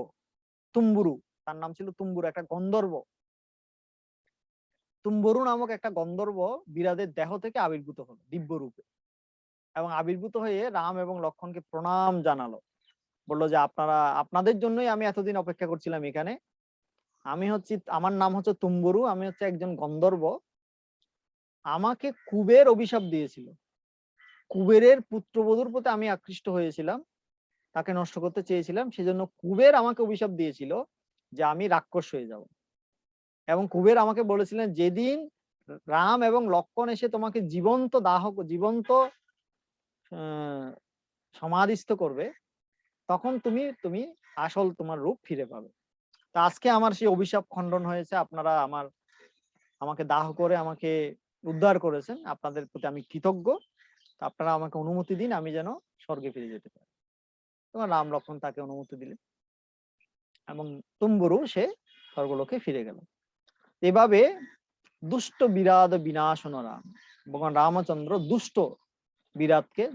তুম্বুরু, তার নাম ছিল তুম্বুরু, একটা গন্ধর্ব। তুম্বরু নামক একটা গন্ধর্ব বিরাটের দেহ থেকে আবির্ভূত হলো দিব্য রূপে, এবং আবির্ভূত হয়ে রাম এবং লক্ষণকে প্রণাম জানালো, বললো যে আপনাদের জন্যই আমি এতদিন অপেক্ষা করছিলাম এখানে। আমার নাম হচ্ছে তুম্বরু, আমি হচ্ছে একজন গন্ধর্ব। আমাকে কুবের অভিশাপ দিয়েছিল, কুবেরের পুত্রবধূর প্রতি আমি আকৃষ্ট হয়েছিলাম, তাকে নষ্ট করতে চেয়েছিলাম, সেজন্য কুবের আমাকে অভিশাপ দিয়েছিল যে আমি রাক্ষস হয়ে যাব। এবং কুবের আমাকে বলেছিলেন, যেদিন রাম এবং লক্ষণ এসে তোমাকে জীবন্ত সমাধিস্থ করবে, তখন তুমি আসল তোমার রূপ ফিরে পাবে। তা আজকে আমার সেই অভিশাপ খণ্ডন হয়েছে, আপনারা আমাকে দাহ করে আমাকে উদ্ধার করেছেন, আপনাদের প্রতি আমি কৃতজ্ঞ। আপনারা আমাকে অনুমতি দিন, আমি যেন স্বর্গে ফিরে যেতে পারি। তোমার রাম লক্ষণ তাকে অনুমতি দিলেন, এবং তুম্বরু সে স্বর্গলোকে ফিরে গেল। এভাবে দুষ্ট বিরাট বিনাশন রাম, ভগবান রামচন্দ্র দুষ্ট বিরাটকে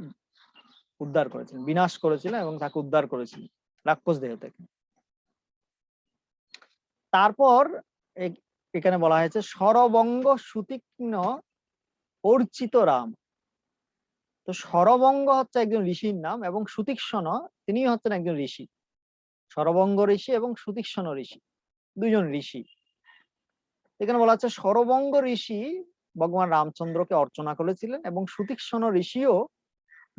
উদ্ধার করেছিলেন, বিনাশ করেছিলেন এবং তাকে উদ্ধার করেছিলেন রাক্ষস দেহ থেকে। তারপর এখানে বলা হয়েছে সরবঙ্গ সুতীক্ষ্ণ অর্চিত রাম। তো সরবঙ্গ হচ্ছে একজন ঋষির নাম, এবং সুতীক্ষ্ণ তিনি হচ্ছেন একজন ঋষি। সরবঙ্গ ঋষি এবং সুতীক্ষ্ণ ঋষি, দুইজন ঋষি। এখানে বলা হচ্ছে সরবঙ্গ ঋষি ভগবান রামচন্দ্রকে অর্চনা করেছিলেন, এবং সুতীক্ষ্ণ ঋষিও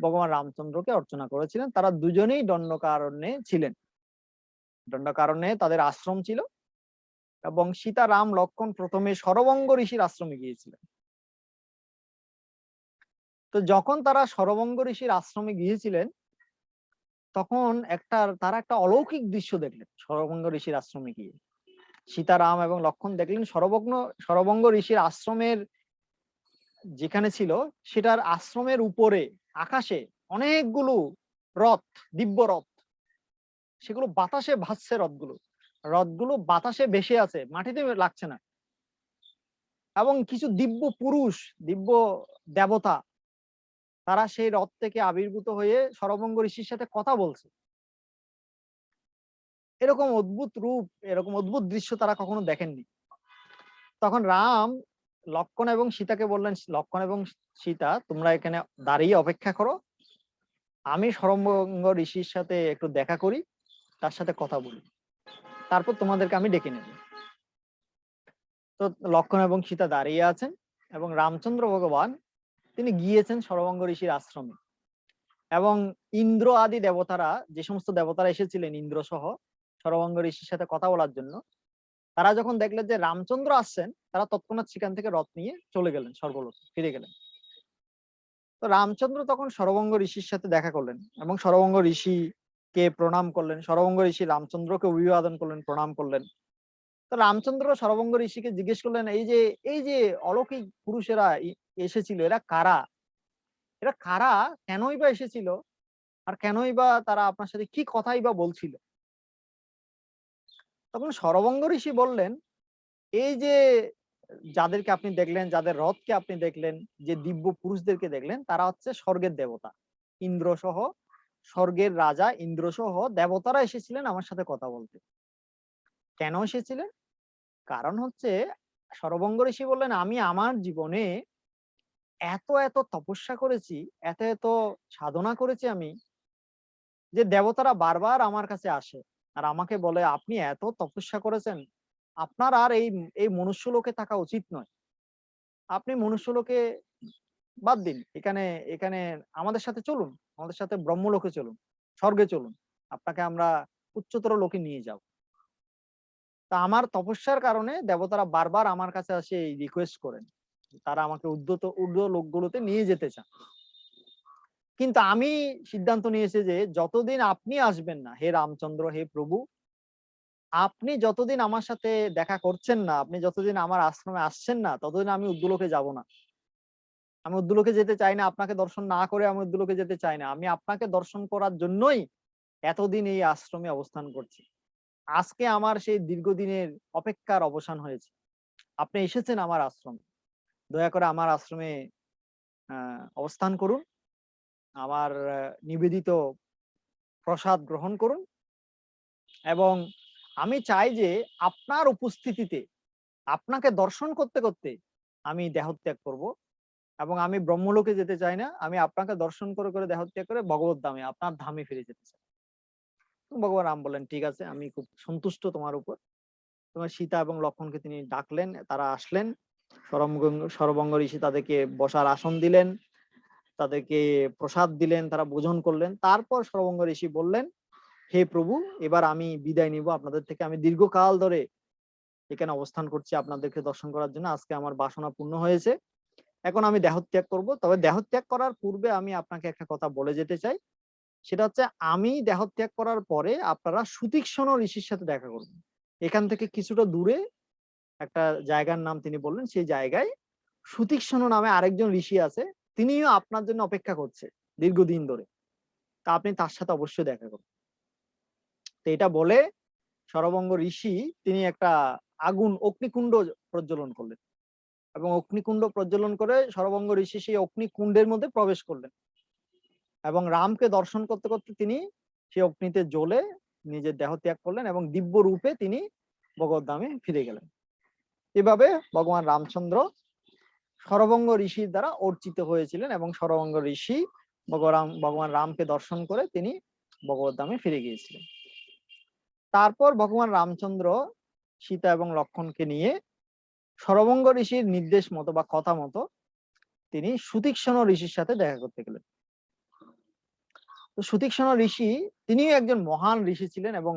ভগবান রামচন্দ্রকে অর্চনা করেছিলেন। তারা দুজনেই দণ্ডকারণ্যে ছিলেন, দণ্ডকারণ্যে তাদের আশ্রম ছিল, এবং সীতা রাম লক্ষণ প্রথমে সরবঙ্গ ঋষির আশ্রমে গিয়েছিলেন। তো যখন তারা সরবঙ্গ ঋষির আশ্রমে গিয়েছিলেন, তখন তারা একটা অলৌকিক দৃশ্য দেখলেন। সরবঙ্গ ঋষির আশ্রমে গিয়ে সীতারাম এবং লক্ষণ দেখলেন সরবঙ্গ ঋষির আশ্রমের যেখানে ছিল, সেটার আশ্রমের উপরে আকাশে অনেকগুলো রথ, দিব্য রথ, সেগুলো বাতাসে ভাসছে। রথগুলো বাতাসে ভেসে আছে, মাটিতে লাগছে না। এবং কিছু দিব্য পুরুষ, দিব্য দেবতা, তারা সেই রথ থেকে আবির্ভূত হয়ে সরবঙ্গ ঋষির সাথে কথা বলছে। এরকম অদ্ভুত রূপ, এরকম অদ্ভুত দৃশ্য তারা কখনো দেখেননি। তখন রাম লক্ষণ এবং সীতাকে বললেন, লক্ষণ এবং সীতা, তোমরা এখানে দাঁড়িয়ে অপেক্ষা করো, আমি সরবঙ্গ ঋষির সাথে একটু দেখা করি, তার সাথে কথা বলি, তারপর তোমাদেরকে আমি ডেকে নেব। তো লক্ষণ এবং সীতা দাঁড়িয়ে আছেন, এবং রামচন্দ্র ভগবান তিনি গিয়েছেন সরবঙ্গ ঋষির আশ্রমে। এবং ইন্দ্র আদি দেবতারা, যে সমস্ত দেবতারা এসেছিলেন ইন্দ্র সহ সরবঙ্গ ঋষির সাথে কথা বলার জন্য, তারা যখন দেখলেন যে রামচন্দ্র আসছেন, তারা তৎক্ষণাৎ সেখান থেকে রথ নিয়ে চলে গেলেন, স্বর্গলোকে ফিরে গেলেন। তো রামচন্দ্র তখন সরবঙ্গ ঋষির সাথে দেখা করলেন, এবং সরবঙ্গ ঋষিকে প্রণাম করলেন। সরবঙ্গ ঋষি রামচন্দ্রকে অভিবাদন করলেন, প্রণাম করলেন। তো রামচন্দ্র সরবঙ্গ ঋষিকে জিজ্ঞেস করলেন, এই যে অলৌকিক পুরুষেরা এসেছিল, এরা কারা? এরা কারা, কেনই বা এসেছিল, আর কেনই বা তারা আপনার সাথে কি কথাই বা বলছিল? তখন সরবঙ্গ ঋষি বললেন, এই যে যাদেরকে আপনি দেখলেন, যাদের রথকে আপনি দেখলেন, যে দিব্য পুরুষদেরকে দেখলেন, তারা হচ্ছে স্বর্গের দেবতা, ইন্দ্র সহ, স্বর্গের রাজা ইন্দ্র সহ দেবতারা এসেছিলেন আমার সাথে কথা বলতে। কেন এসেছিলেন? কারণ হচ্ছে, সরবঙ্গ ঋষি বললেন, আমি আমার জীবনে এত এত তপস্যা করেছি, এত এত সাধনা করেছি আমি, যে দেবতারা বারবার আমার কাছে আসে আর আমাকে বলে, আপনি এত তপস্যা করেছেন, আপনার আর এই এই মনুষ্য লোকে থাকা উচিত নয়, আপনি মনুষ্য লোকে বাদ দিন, এখানে এখানে আমাদের সাথে চলুন, আমাদের সাথে ব্রহ্মলোকে চলুন, স্বর্গে চলুন, আপনাকে আমরা উচ্চতর লোকে নিয়ে যাব। তা আমার তপস্যার কারণে দেবতারা বারবার আমার কাছে আসে রিকোয়েস্ট করেন, তারা আমাকে ঊর্ধ্ব লোকগুলোতে নিয়ে যেতে চান। কিন্তু আমি সিদ্ধান্ত নিয়েছি যে যতদিন আপনি আসবেন না, হে রামচন্দ্র, হে প্রভু, আপনি যতদিন আমার সাথে দেখা করছেন না, আপনি যতদিন আমার আশ্রমে আসছেন না, ততদিন আমি উদ্দুলোকে যাব না। আমি উদ্দুলোকে যেতে চাই না, আপনাকে দর্শন না করে আমি উদ্দুলোকে যেতে চাই না। আমি আপনাকে দর্শন করার জন্যই এতদিন এই আশ্রমে অবস্থান করছি। আজকে আমার সেই দীর্ঘদিনের অপেক্ষার অবসান হয়েছে। আপনি এসেছেন আমার আশ্রমে। দয়া করে আমার আশ্রমে অবস্থান করুন। আমার নিবেদিত প্রসাদ গ্রহণ করুন এবং আমি চাই যে আপনার উপস্থিতিতে আপনাকে দর্শন করতে, করতে আমি দেহত্যাগ করব এবং আমি ব্রহ্মলোকে যেতে চাই না। আমি আপনাকে দর্শন করে, করে দেহত্যাগ করে ভগবত ধামে, আপনার ধামে ফিরে যেতে চাই। ভগবান রাম বললেন, ঠিক আছে, আমি খুব সন্তুষ্ট তোমার উপর। তোমার সীতা এবং লক্ষ্মণকে তিনি ডাকলেন, তারা আসলেন। সরবঙ্গ ঋষি তাদেরকে বসার আসন দিলেন, তাদেরকে প্রসাদ দিলেন, তারা ভোজন করলেন। তারপর সরবঙ্গ ঋষি বললেন, হে প্রভু, এবার আমি বিদায় নিব আপনাদের থেকে। আমি দীর্ঘকাল ধরে এখানে অবস্থান করছি আপনাদেরকে দর্শন করার জন্য। আজকে আমার বাসনা পূর্ণ হয়েছে, এখন আমি দেহত্যাগ করব। তবে দেহত্যাগ করার পূর্বে আমি আপনাকে একটা কথা বলে যেতে চাই। সেটা হচ্ছে, আমি দেহত্যাগ করার পরে আপনারা সুতীক্ষ্ণ ঋষির সাথে দেখা করবেন। এখান থেকে কিছুটা দূরে একটা জায়গার নাম তিনি বললেন, সেই জায়গায় সুতীক্ষ্ণ নামে আরেকজন ঋষি আছে, তিনিও আপনার জন্য অপেক্ষা করছে দীর্ঘদিন ধরে। তা আপনি তার সাথে অবশ্যই দেখা করবেন। তো এটা বলে সরবঙ্গ ঋষি তিনি একটা অগ্নিকুণ্ড প্রজ্বলন করলেন এবং অগ্নিকুণ্ড প্রজ্বলন করে সরবঙ্গ ঋষি সেই অগ্নিকুণ্ডের মধ্যে প্রবেশ করলেন এবং রামকে দর্শন করতে করতে তিনি সেই অগ্নিতে জ্বলে নিজের দেহ ত্যাগ করলেন এবং দিব্য রূপে তিনি ভগবদ্ধামে ফিরে গেলেন। এভাবে ভগবান রামচন্দ্র সরবঙ্গ ঋষির দ্বারা অর্চিত হয়েছিলেন এবং সরবঙ্গ ঋষি ভগবান রামকে দর্শন করে তিনি ভগবদ্ধামে ফিরে গিয়েছিলেন। তারপর ভগবান রামচন্দ্র সীতা এবং লক্ষ্মণকে নিয়ে সরবঙ্গ ঋষির নির্দেশ মতো বা কথা মতো তিনি সুতীক্ষ্ণ ঋষির সাথে দেখা করতে গেলেন। তো সুতীক্ষ্ণ ঋষি তিনিও একজন মহান ঋষি ছিলেন এবং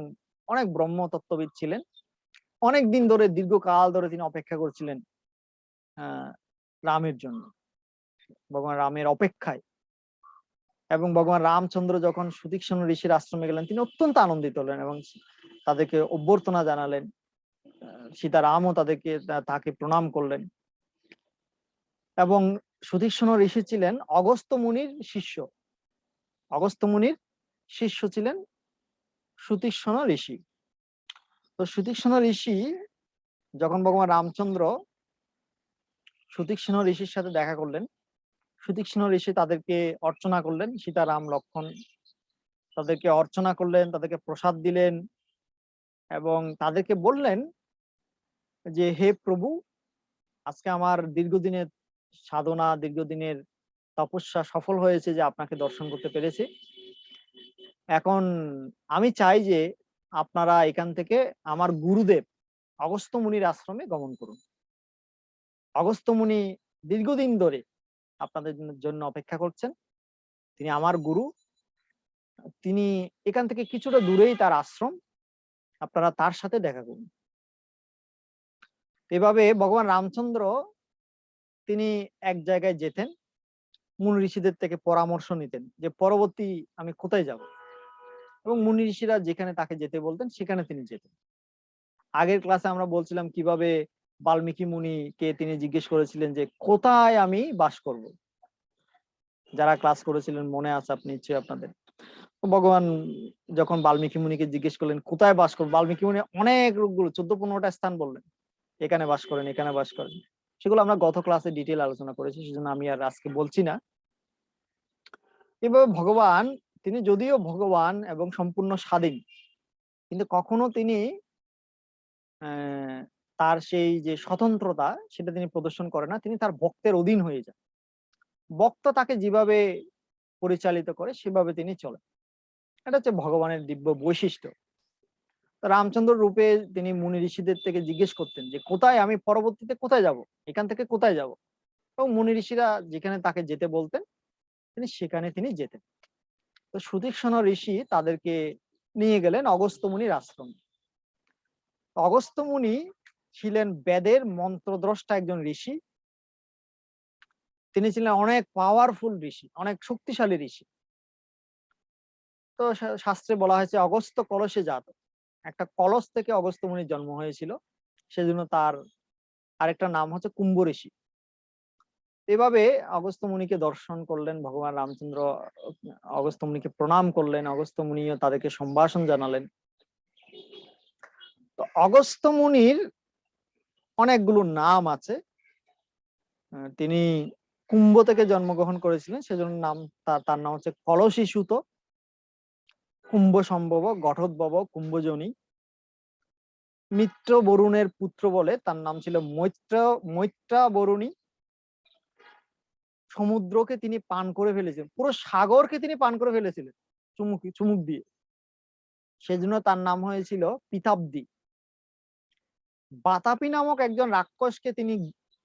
অনেক ব্রহ্মতত্ত্ববিদ ছিলেন। অনেক দিন ধরে, দীর্ঘকাল ধরে তিনি অপেক্ষা করছিলেন রামের জন্য, ভগবান রামের অপেক্ষায়। এবং ভগবান রামচন্দ্র যখন সুতীক্ষ্ণ ঋষির আশ্রমে গেলেন, তিনি অত্যন্ত আনন্দিত হলেন এবং তাদেরকে অভ্যর্থনা জানালেন। সীতারামও তাকে প্রণাম করলেন। এবং সুতীক্ষ্ণ ঋষি ছিলেন অগস্ত্য মুনির শিষ্য। অগস্ত্য মুনির শিষ্য ছিলেন সুতীক্ষ্ণ ঋষি। তো সুতীক্ষ্ণ ঋষি যখন ভগবান রামচন্দ্র সুতীক্ষ্ণ ঋষির সাথে দেখা করলেন, সুতীক্ষ্ণ ঋষি তাদেরকে অর্চনা করলেন। সীতারাম লক্ষ্মণ তাদেরকে অর্চনা করলেন, তাদেরকে প্রসাদ দিলেন এবং তাদেরকে বললেন যে, হে প্রভু, আজকে আমার দীর্ঘদিনের সাধনা, দীর্ঘদিনের তপস্যা সফল হয়েছে যে আপনাকে দর্শন করতে পেরেছি। এখন আমি চাই যে আপনারা এখান থেকে আমার গুরুদেব অগস্ত্য মুনির আশ্রমে গমন করুন। অগস্ত্য মুনি দীর্ঘদিন ধরে আপনাদের জন্য অপেক্ষা করছেন। তিনি আমার গুরু। তিনি এখান থেকে কিছুটা দূরেই তার আশ্রম, আপনারা তার সাথে দেখা করুন। এভাবে ভগবান রামচন্দ্র তিনি এক জায়গায় যেতেন, মুনি ঋষিদের থেকে পরামর্শ নিতেন যে পরবর্তী আমি কোথায় যাব, এবং মুনি ঋষিরা যেখানে তাকে যেতে বলতেন সেখানে তিনি যেতেন। আগের ক্লাসে আমরা বলছিলাম কিভাবে বাল্মীকি মুনিকে তিনি জিজ্ঞেস করেছিলেন যে কোথায় আমি বাস করব। যারা ক্লাস করেছিলেন মনে আছে আপনি নিশ্চয়ই আপনাদের। ভগবান যখন বাল্মীকি মুনিকে জিজ্ঞেস করলেন কোথায় বাস করবো, বাল্মীকি মুনি অনেক রূপগুলো 14-15টা স্থান বললেন, এখানে বাস করেন, এখানে বাস করেন। সেগুলো আমরা গত ক্লাসে ডিটেল আলোচনা করেছি, সেজন্য আমি আর আজকে বলছি না। এভাবে ভগবান, তিনি যদিও ভগবান এবং সম্পূর্ণ স্বাধীন, কিন্তু কখনো তিনি তার সেই যে স্বতন্ত্রতা সেটা তিনি প্রদর্শন করে না। তিনি তার ভক্তের অধীন হয়ে যান। ভক্ত তাকে যেভাবে পরিচালিত করে সেভাবে তিনি চলেন। এটা হচ্ছে ভগবানের দিব্য বৈশিষ্ট্য। রামচন্দ্র রূপে তিনি মুনি ঋষিদের থেকে জিজ্ঞেস করতেন যে কোথায় আমি পরবর্তীতে কোথায় যাব, এখান থেকে কোথায় যাব, এবং মুনি ঋষিরা যেখানে তাকে যেতে বলতেন তিনি সেখানে তিনি যেতেন। তো সুতীক্ষ্ণ ঋষি তাদেরকে নিয়ে গেলেন অগস্ত্য মুনির আশ্রম। অগস্ত্য মুনি ছিলেন বেদের মন্ত্রদ্রষ্টা একজন ঋষি। তিনি ছিলেন অনেক পাওয়ারফুল ঋষি, অনেক শক্তিশালী ঋষি। তো শাস্ত্রে বলা হয়েছে অগস্ত্য কলসে জাত, একটা কলস থেকে অগস্ত্য মুনির জন্ম হয়েছিল, সেজন্য তার আরেকটা নাম হচ্ছে কুম্ভ ঋষি। এভাবে অগস্ত্য মুনিকে দর্শন করলেন ভগবান রামচন্দ্র, অগস্ত্য মুনিকে প্রণাম করলেন, অগস্ত্য মুনিও তাদেরকে সম্ভাষণ জানালেন। তো অগস্ত্য মুনির অনেকগুলো নাম আছে। তিনি কুম্ভ থেকে জন্মগ্রহণ করেছিলেন, সেজন্য নাম তার নাম হচ্ছে কলসী সুত, কুম্ভ সম্ভব, ঘটোদ্ভব, কুম্ভজনী। মিত্র বরুণের পুত্র বলে তার নাম ছিল মৈত্রা বরুণী। সমুদ্রকে তিনি পান করে ফেলেছিলেন, পুরো সাগরকে তিনি পান করে ফেলেছিলেন চুমুক দিয়ে, সেজন্য তার নাম হয়েছিল পিতাব্দী। বাতাপি নামক একজন রাক্ষসকে তিনি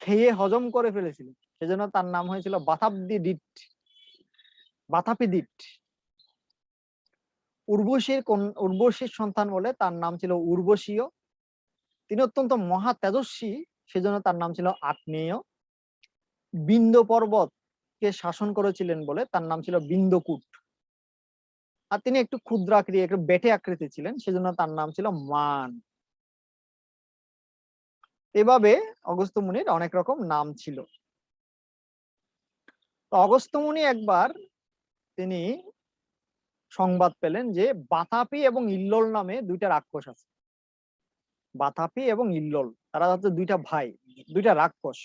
খেয়ে হজম করে ফেলেছিলেন, সেজন্য তার নাম হয়েছিল বাতাপি দিট। উর্বশীর সন্তান বলে তার নাম ছিল উর্বশীয়। তিনি অত্যন্ত মহা তেজস্বী, সেজন্য তার নাম ছিল আত্মীয়। বিন্দ পর্বত কে শাসন করেছিলেন বলে তার নাম ছিল বিন্দকূট। আর তিনি একটু ক্ষুদ্র আকৃতি, একটু বেটে আকৃতি ছিলেন, সেজন্য তার নাম ছিল মান। এভাবে অগস্ত্য মুনির অনেক রকম নাম ছিল। তো অগস্ত্য মুনি একবার তিনি সংবাদ পেলেন যে বাতাপি এবং ইল্লোল নামে দুইটা রাক্ষস আছে। বাতাপি এবং ইল্লোল, তারা হচ্ছে দুইটা ভাই, দুইটা রাক্ষস।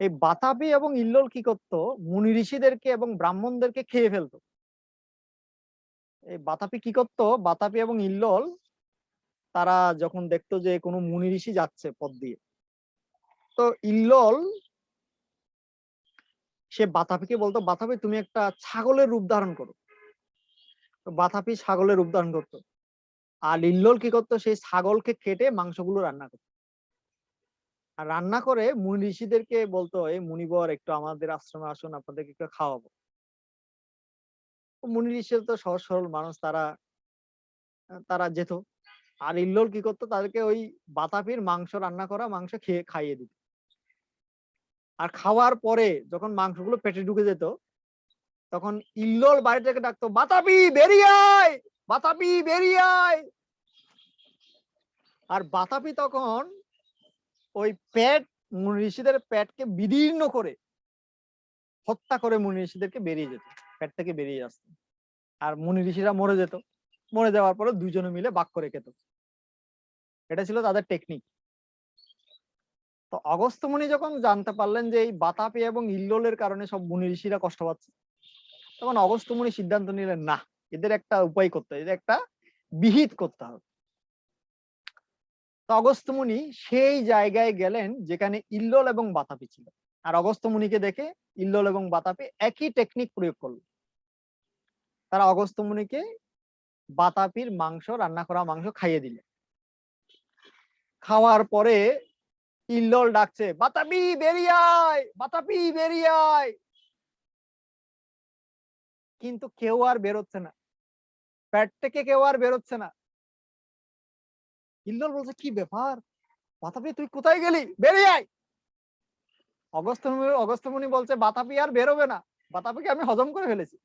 এই বাতাপি এবং ইল্লোল কি করতো, মুনি ঋষিদেরকে এবং ব্রাহ্মণদেরকে খেয়ে ফেলতো। এই বাতাপি কি করতো, বাতাপি এবং ইল্লোল তারা যখন দেখতো যে কোনো মুনি ঋষি যাচ্ছে পথ দিয়ে, তো ইল্লোল সে বাতাপিকে বলতো, বাতাপি তুমি একটা ছাগলের রূপ ধারণ করো। তো বাতাপি ছাগলের রূপ ধারণ করতো, আর ইল্লোল কি করতো, সেই ছাগলকে কেটে মাংসগুলো রান্না করতো। আর রান্না করে মুনি ঋষিদেরকে বলতো, এই মুনিবর একটু আমাদের আশ্রমে আসুন, আপনাদেরকে একটু খাওয়াবো। মুনি ঋষিরা তো সহজ সরল মানুষ, তারা তারা যেত। আর ইল্লোল কি করতো, তাদেরকে ওই বাতাপির মাংস, রান্না করা মাংস খাইয়ে দিত। আর খাওয়ার পরে যখন মাংসগুলো পেটে ঢুকে যেত, তখন ইল্লোল বাড়ি থেকে ডাকতো, বাতাপি বেরিয়ে আয়, বাতাপি বেরিয়ে আয়। আর বাতাপি তখন ওই মুনি ঋষিদের পেটকে বিদীর্ণ করে হত্যা করে মুনি ঋষিদেরকে বেরিয়ে যেত, পেট থেকে বেরিয়ে আসতো। আর মুনি ঋষিরা মরে যেত, মরে যাওয়ার পরে দুইজনে মিলে ভাগ করে খেত। এটা ছিল তাদের টেকনিক। তো অগস্ত্য মুনি যখন জানতে পারলেন যে এই বাতাপি এবং ইল্লোলের কারণে সব মুনি ঋষিরা কষ্ট পাচ্ছে, তখন অগস্ত্য মুনি সিদ্ধান্ত নিলেন, না, এদের একটা উপায় করতে হবে, এদের একটা বিহিত করতে হবে। তো অগস্ত্য মুনি সেই জায়গায় গেলেন যেখানে ইল্লোল এবং বাতাপি ছিল। আর অগস্ত্য মুনিকে দেখে ইল্লোল এবং বাতাপি একই টেকনিক প্রয়োগ করলো। তারা অগস্ত্য মুনিকে বাতাপির মাংস, রান্না করা মাংস খাইয়ে দিলেন। খাওয়ার পরে ইল্লোল ডাকছে, বাতাপি বেরিয়ে আয়, বাতাপি বেরিয়ে আয়। কিন্তু কেউ আর বেরোচ্ছে না, পেট থেকে কেউ আর বেরোচ্ছে না। ইল্লোল বলছে, কি ব্যাপার বাতাপি, তুই কোথায় গেলি, বেরিয়ে আয়। অগস্ত্য মুনি বলছে, বাতাপি আর বেরোবে না, বাতাপিকে আমি হজম করে ফেলেছি,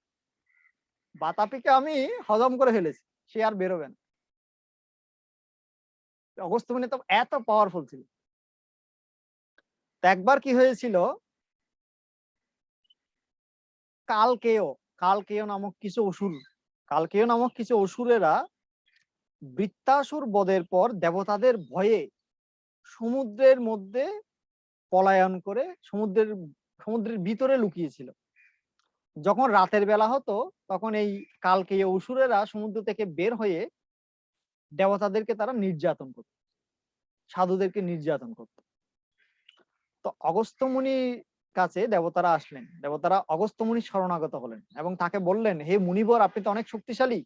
বাতাপিকে আমি হজম করে ফেলেছি, সে আর বেরোবে না। অগস্ত্য মুনি তো এত পাওয়ারফুল ছিল। একবার কি হয়েছিল, কালকেয় নামক কিছু অসুরেরা বৃত্তাসুর বধের পর দেবতাদের ভয়ে সমুদ্রের মধ্যে পলায়ন করে সমুদ্রের ভিতরে লুকিয়েছিল। যখন রাতের বেলা হতো, তখন এই কালকেয় অসুরেরা সমুদ্র থেকে বের হয়ে দেবতাদেরকে তারা নির্যাতন করত, সাধুদেরকে নির্যাতন করত। তো অগস্ত্য মুনির কাছে দেবতারা আসলেন, দেবতারা অগস্ত্য মুনির শরণাগত হলেন এবং তাকে বললেন, হে মুনিবর, আপনি তো অনেক শক্তিশালী,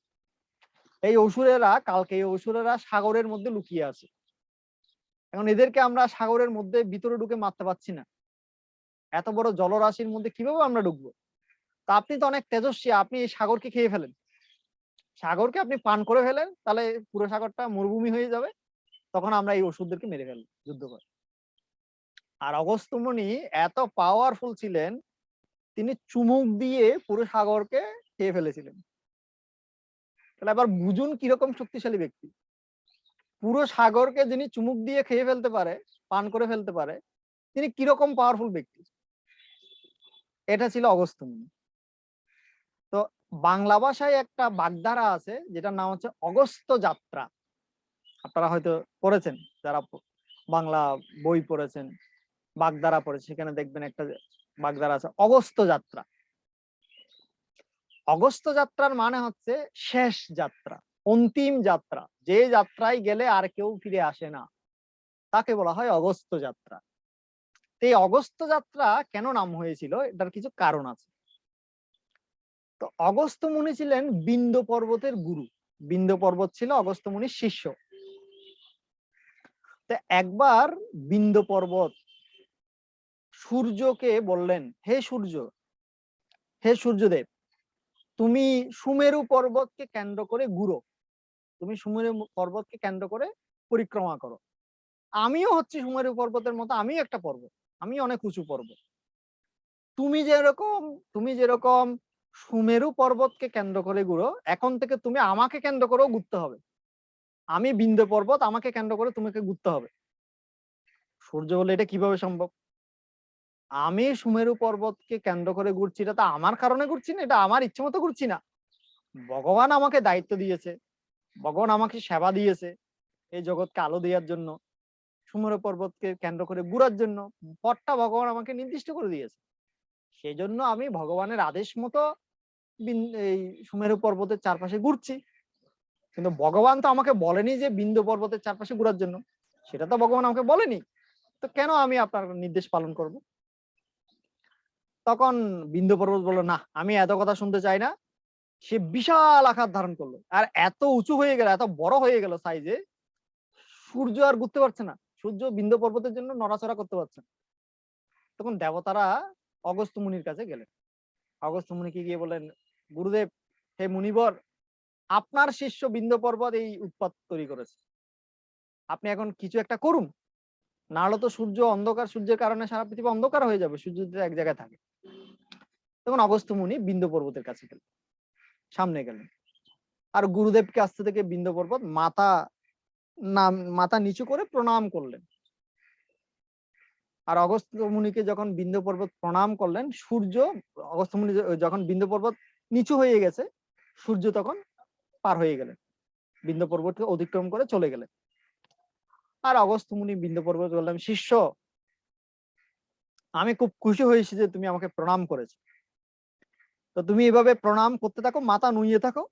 এই অসুরেরা সাগরের মধ্যে লুকিয়ে আছে, এখন এদেরকে আমরা সাগরের মধ্যে ভিতরে ঢুকে মারতে পারছি না, এত বড় জলরাশির মধ্যে কিভাবে আমরা ঢুকবো? তা আপনি তো অনেক তেজস্বী, আপনি এই সাগরকে খেয়ে ফেলেন, সাগরকে আপনি পান করে ফেলেন, তাহলে পুরো সাগরটা মরুভূমি হয়ে যাবে, তখন আমরা এই অসুরদেরকে মেরে ফেলবো যুদ্ধ করে। আর অগস্ত্য মুনি এত পাওয়ারফুল ছিলেন, তিনি চুমুক দিয়ে পুরো সাগরকে খেয়ে ফেলেছিলেন। তাহলে এবার বুঝুন কিরকম শক্তিশালী ব্যক্তি। পুরো সাগরকে যিনি চুমুক দিয়ে খেয়ে ফেলতে পারে, পান করে ফেলতে পারে, তিনি কিরকম পাওয়ারফুল ব্যক্তি। এটা ছিল অগস্ত্য মুনি। তো বাংলা ভাষায় একটা বাগধারা আছে যেটার নাম হচ্ছে অগস্ত্য যাত্রা। আপনারা হয়তো পড়েছেন, যারা বাংলা বই পড়েছেন, বাগধারা পড়েছে, সেখানে দেখবেন একটা বাগধারা আছে অগস্ত্য যাত্রা। অগস্ত্য যাত্রার মানে হচ্ছে শেষ যাত্রা, অন্তিম যাত্রা, যে যাত্রায় গেলে আর কেউ ফিরে আসে না, তাকে বলা হয় অগস্ত্য যাত্রা। এই অগস্ত্য যাত্রা কেন নাম হয়েছিল, এটার কিছু কারণ আছে। তো অগস্ত্য মুনি ছিলেন বিন্ধ্য পর্বতের গুরু। বিন্ধ্য পর্বত ছিল অগস্ত্য মুনির শিষ্য। তো একবার বিন্ধ্য পর্বত সূর্যকে বললেন, হে সূর্য, হে সূর্যদেব, তুমি সুমেরু পর্বতকে কেন্দ্র করে ঘুরো, তুমি সুমেরু পর্বতকে কেন্দ্র করে পরিক্রমা করো। আমিও হচ্ছে সুমেরু পর্বতের মতো, আমি একটা পর্বত, আমি অনেক উঁচু পর্বত। তুমি যেরকম সুমেরু পর্বতকে কেন্দ্র করে ঘুরো, এখন থেকে তুমি আমাকে কেন্দ্র করেও ঘুরতে হবে। আমি বিন্ধ্য পর্বত, আমাকে কেন্দ্র করে তোমাকে ঘুরতে হবে। সূর্য বলে, এটা কিভাবে সম্ভব? আমি সুমেরু পর্বতকে কেন্দ্র করে ঘুরছি, এটা তো আমার কারণে ঘুরছি না, এটা আমার ইচ্ছে মতো ঘুরছি না। ভগবান আমাকে দায়িত্ব দিয়েছে, ভগবান আমাকে সেবা দিয়েছে এই জগৎকে আলো দেওয়ার জন্য, সুমেরু পর্বতকে কেন্দ্র করে ঘুরার জন্য পথটা ভগবান আমাকে নির্দিষ্ট করে দিয়েছে। সেই জন্য আমি ভগবানের আদেশ মতো এই সুমেরু পর্বতের চারপাশে ঘুরছি। কিন্তু ভগবান তো আমাকে বলেনি যে বিন্ধ্য পর্বতের চারপাশে ঘোরার জন্য, সেটা তো ভগবান আমাকে বলেনি। তো কেন আমি আপনার নির্দেশ পালন করব? তখন বিন্ধ্য পর্বত বলল, না, আমি এত কথা শুনতে চাই না। সে বিশাল আকার ধারণ করলো, আর এত উঁচু হয়ে গেল, এত বড় হয়ে গেল সাইজে, সূর্য আর ঘুরতে পারছে না, সূর্য বিন্ধ্য পর্বতের জন্য নড়াচড়া করতে পারছে না। তখন দেবতারা অগস্ত্য মুনির কাছে গেলেন। অগস্ত্য মুনিকে গিয়ে বললেন, গুরুদেব, হে মুনিবর, আপনার শিষ্য বিন্ধ্য পর্বত এই উৎপাত তৈরি করেছে, আপনি এখন কিছু একটা করুন, না হলে তো সূর্য অন্ধকার, সূর্যের কারণে সারা পৃথিবী অন্ধকার হয়ে যাবে, সূর্য যদি এক জায়গায় থাকে। তখন অগস্ত্য মুনি বিন্ধ্য পর্বতের কাছে গেলেন, সামনে গেলেন, আর গুরুদেবকে আস্তে থেকে বিন্ধ্য পর্বত মাথা নিচু করে প্রণাম করলেন। আর অগস্ত্য মুনিকে যখন বিন্ধ্য পর্বত প্রণাম করলেন, অগস্ত্য মুনি যখন বিন্ধ্য পর্বত নিচু হয়ে গেছে, সূর্য তখন পার হয়ে গেলেন, বিন্ধ্য পর্বতকে অতিক্রম করে চলে গেলেন। আর অগস্ত্য মুনি বিন্ধ্য পর্বত বললেন, শিষ্য, আমি খুব খুশি হয়েছি যে তুমি আমাকে প্রণাম করেছো। তো তুমি এভাবে প্রণাম করতে থাকো, মাথা নুইয়ে থাকো।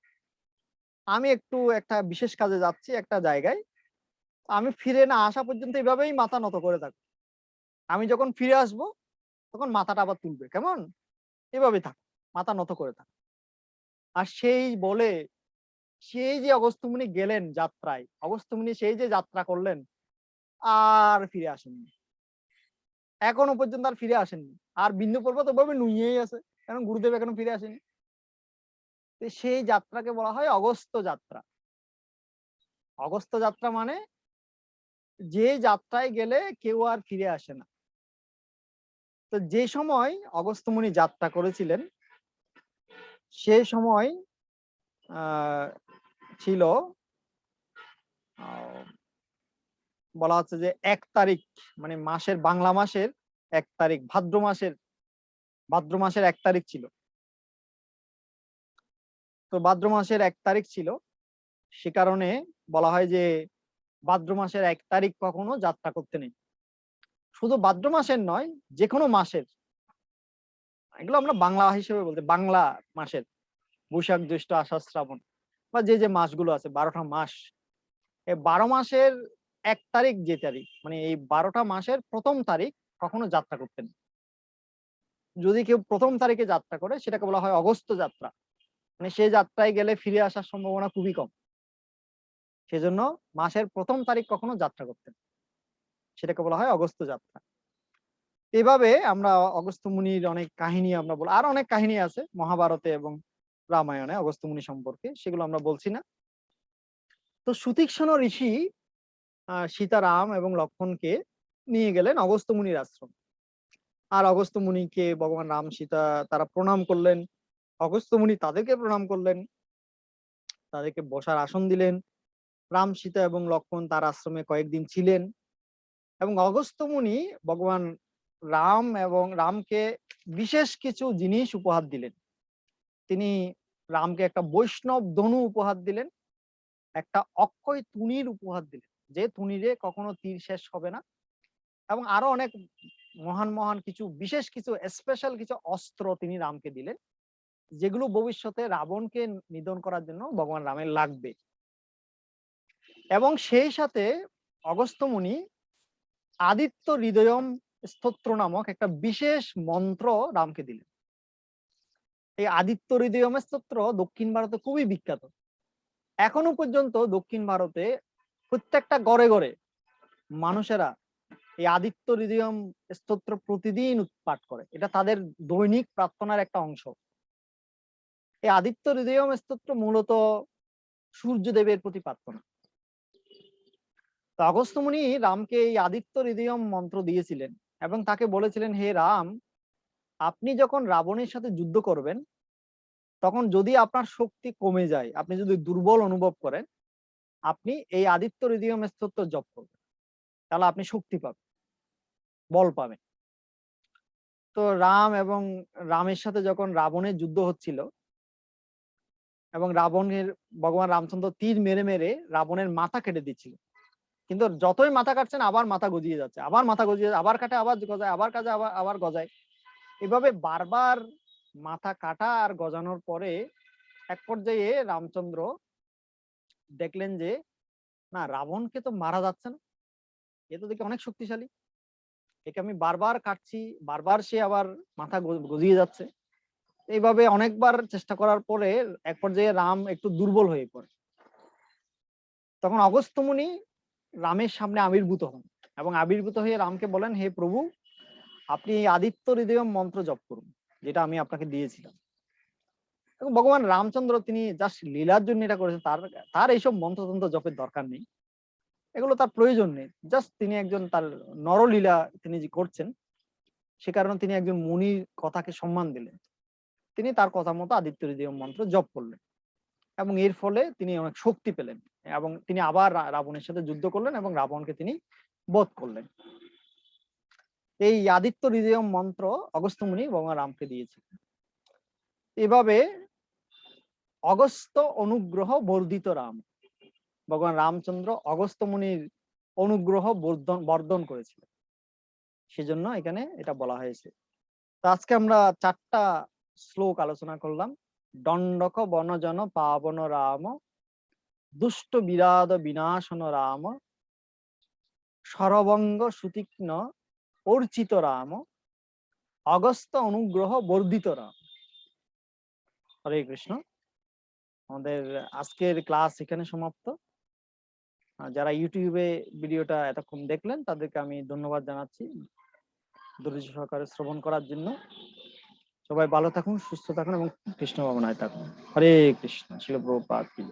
আমি একটু একটা বিশেষ কাজে যাচ্ছি একটা জায়গায়, আমি ফিরে না আসা পর্যন্ত এভাবেই মাথা নত করে থাকো। আমি যখন ফিরে আসব তখন মাথাটা আবার তুলবে, কেমন? এভাবে থাকো, মাথা নত করে থাকো। আর সেই বলে সেই যে অগস্ত্য মুনি গেলেন যাত্রায়, অগস্ত্য মুনি সেই যে যাত্রা করলেন, আর ফিরে আসেননি। এখনো পর্যন্ত আর ফিরে আসেননি। আর বিন্ধ্য পর্বত ওভাবে নুইয়েই আছে, কারণ গুরুদেব এখনো ফিরে আসেনি। সেই যাত্রাকে বলা হয় অগস্ত্য যাত্রা। অগস্ত্য যাত্রা মানে যে যাত্রায় গেলে কেউ আর ফিরে আসে না। তো যে সময় অগস্ত্য মুনি যাত্রা করেছিলেন, সেই সময় আহ ছিল আহ, বলা হচ্ছে যে 1 তারিখ, মানে মাসের, বাংলা মাসের 1 তারিখ, ভাদ্র মাসের 1 তারিখ ছিল। তো ভাদ্র মাসের 1 তারিখ ছিল, সে কারণে বলা হয় যে ভাদ্র মাসের 1 তারিখ কখনো যাত্রা করতে নেই। শুধু ভাদ্র মাসের নয়, যে কোনো মাসের, এগুলো আমরা বাংলা হিসেবে বলতে, বাংলা মাসের বৈশাখ, জ্যৈষ্ঠ, আষাঢ়, শ্রাবণ, বা যে যে মাসগুলো আছে, 12টা মাস, এই 12 মাসের 1 তারিখ, যে তারিখ, মানে এই 12টা মাসের প্রথম তারিখ কখনো যাত্রা করতে নেই। যদি কেউ প্রথম তারিখে যাত্রা করে, সেটাকে বলা হয় অগস্ত্য যাত্রা। মানে সেই যাত্রায় গেলে ফিরে আসার সম্ভাবনা খুবই কম। সেজন্য মাসের প্রথম তারিখ কখনো যাত্রা করতেন, সেটাকে বলা হয় অগস্ত্য যাত্রা। এভাবে আমরা অগস্ত্য মুনির অনেক কাহিনী আমরা বল, আর অনেক কাহিনী আছে মহাভারতে এবং রামায়ণে অগস্ত্য মুনি সম্পর্কে, সেগুলো আমরা বলছি না। তো সুতীক্ষ্ণ ঋষি সীতারাম এবং লক্ষ্মণকে নিয়ে গেলেন অগস্ত্য মুনির আশ্রম। আর অগস্ত্য মুনিকে ভগবান রাম সীতা তারা প্রণাম করলেন, অগস্ত্য মুনি তাদেরকে প্রণাম করলেন, তাদেরকে বসার আসন দিলেন। রাম সীতা এবং লক্ষ্মণ তার আশ্রমে কয়েকদিন ছিলেন এবং অগস্ত্য মুনি ভগবান রাম এবং রামকে বিশেষ কিছু জিনিস উপহার দিলেন। তিনি রামকে একটা বৈষ্ণব ধনু উপহার দিলেন, একটা অক্ষয় তুনীর উপহার দিলেন, যে তুনীরে কখনো তীর শেষ হবে না, এবং আরো অনেক মহান মহান কিছু বিশেষ কিছু স্পেশাল কিছু অস্ত্র তিনি রামকে দিলেন, যেগুলো ভবিষ্যতে রাবণকে নিধন করার জন্য ভগবান রামের লাগবে। এবং সেই সাথে অগস্ত্য মুনি আদিত্য হৃদয়ম স্তোত্র নামক একটা বিশেষ মন্ত্র রামকে দিলেন। এই আদিত্য হৃদয়ম স্তোত্র দক্ষিণ ভারতে খুবই বিখ্যাত। এখনো পর্যন্ত দক্ষিণ ভারতে প্রত্যেকটা ঘরে ঘরে মানুষেরা এই আদিত্য হৃদয়ম স্তোত্র প্রতিদিন পাঠ করে, এটা তাদের দৈনিক প্রার্থনার একটা অংশ। এই আদিত্য হৃদয়ম স্তোত্র মূলত সূর্যদেবের প্রতি প্রার্থনা। তো অগস্ত্য মুনি রামকে এই আদিত্য হৃদয়ম মন্ত্র দিয়েছিলেন এবং তাকে বলেছিলেন, হে রাম, আপনি যখন রাবণের সাথে যুদ্ধ করবেন তখন যদি আপনার শক্তি কমে যায়, আপনি যদি দুর্বল অনুভব করেন, আপনি এই আদিত্য হৃদয়ম স্তোত্র জপ করবেন, তাহলে আপনি শক্তি পাবেন, বল পাবেন। তো রাম এবং রামের সাথে যখন রাবণের যুদ্ধ হচ্ছিল এবং রাবণের ভগবান রামচন্দ্র তীর মেরে মেরে রাবণের মাথা কেটে দিচ্ছিল, কিন্তু যতই মাথা কাটছেন আবার মাথা গজিয়ে যাচ্ছে, আবার মাথা গজিয়ে, আবার কাটে, আবার গজায়, আবার কাজে, আবার আবার গজায়। এভাবে বারবার মাথা কাটা আর গজানোর পরে এক পর্যায়ে রামচন্দ্র দেখলেন যে না, রাবণকে তো মারা যাচ্ছে না, এ তো দেখি অনেক শক্তিশালী, একে আমি বারবার কাটছি, বারবার সে আবার মাথা গজিয়ে যাচ্ছে। এইভাবে অনেকবার চেষ্টা করার পরে এক পর্যায়ে রাম একটু দুর্বল হয়ে পড়ে। তখন অগস্ত্য মুনি রামের সামনে আবির্ভূত হন এবং আবির্ভূত হয়ে রামকে বলেন, হে প্রভু, আপনি এই আদিত্য হৃদয়ম মন্ত্র জপ করুন, যেটা আমি আপনাকে দিয়েছিলাম। এবং ভগবান রামচন্দ্র তিনি জাস্ট লীলার জন্য এটা করেছেন, তার তার এইসব মন্ত্রতন্ত্র জপের দরকার নেই, এগুলো তার প্রয়োজন নেই। জাস্ট তিনি একজন তার নরলীলা তিনি যে করছেন, সে কারণে তিনি একজন মুনির কথাকে সম্মান দিলেন। তিনি তার কথা মতো আদিত্য হৃদয়ম মন্ত্র জপ করলেন এবং এর ফলে তিনি অনেক শক্তি পেলেন এবং তিনি আবার রাবণের সাথে যুদ্ধ করলেন এবং রাবণকে তিনি বধ করলেন। এই আদিত্য হৃদয়ম মন্ত্র অগস্ত্য মুনি ভগবান রামকে দিয়েছিলেন। এভাবে অগস্ত্য অনুগ্রহ বর্ধিত রাম, ভগবান রামচন্দ্র অগস্ত্য মুনির অনুগ্রহ বর্ধন করেছিলেন, সেজন্য এখানে এটা বলা হয়েছে। তো আজকে আমরা 4টা শ্লোক আলোচনা করলাম। দণ্ডক বনজন পাবন রাম, দুষ্ট বিরাদ বিনাশন রাম, সরবঙ্গ সুতীক্ষ্ণ অর্চিত রাম, অগস্ত্য অনুগ্রহ বর্ধিত রাম। হরে কৃষ্ণ। আমাদের আজকের ক্লাস এখানে সমাপ্ত। যারা ইউটিউবে ভিডিওটা এতক্ষণ দেখলেন তাদেরকে আমি ধন্যবাদ জানাচ্ছি ধৈর্য সহকারে শ্রবণ করার জন্য। সবাই ভালো থাকুন, সুস্থ থাকুন এবং কৃষ্ণ ভাবনায় থাকুন। হরে কৃষ্ণ। শিল প্রভুপাদ কি জয়।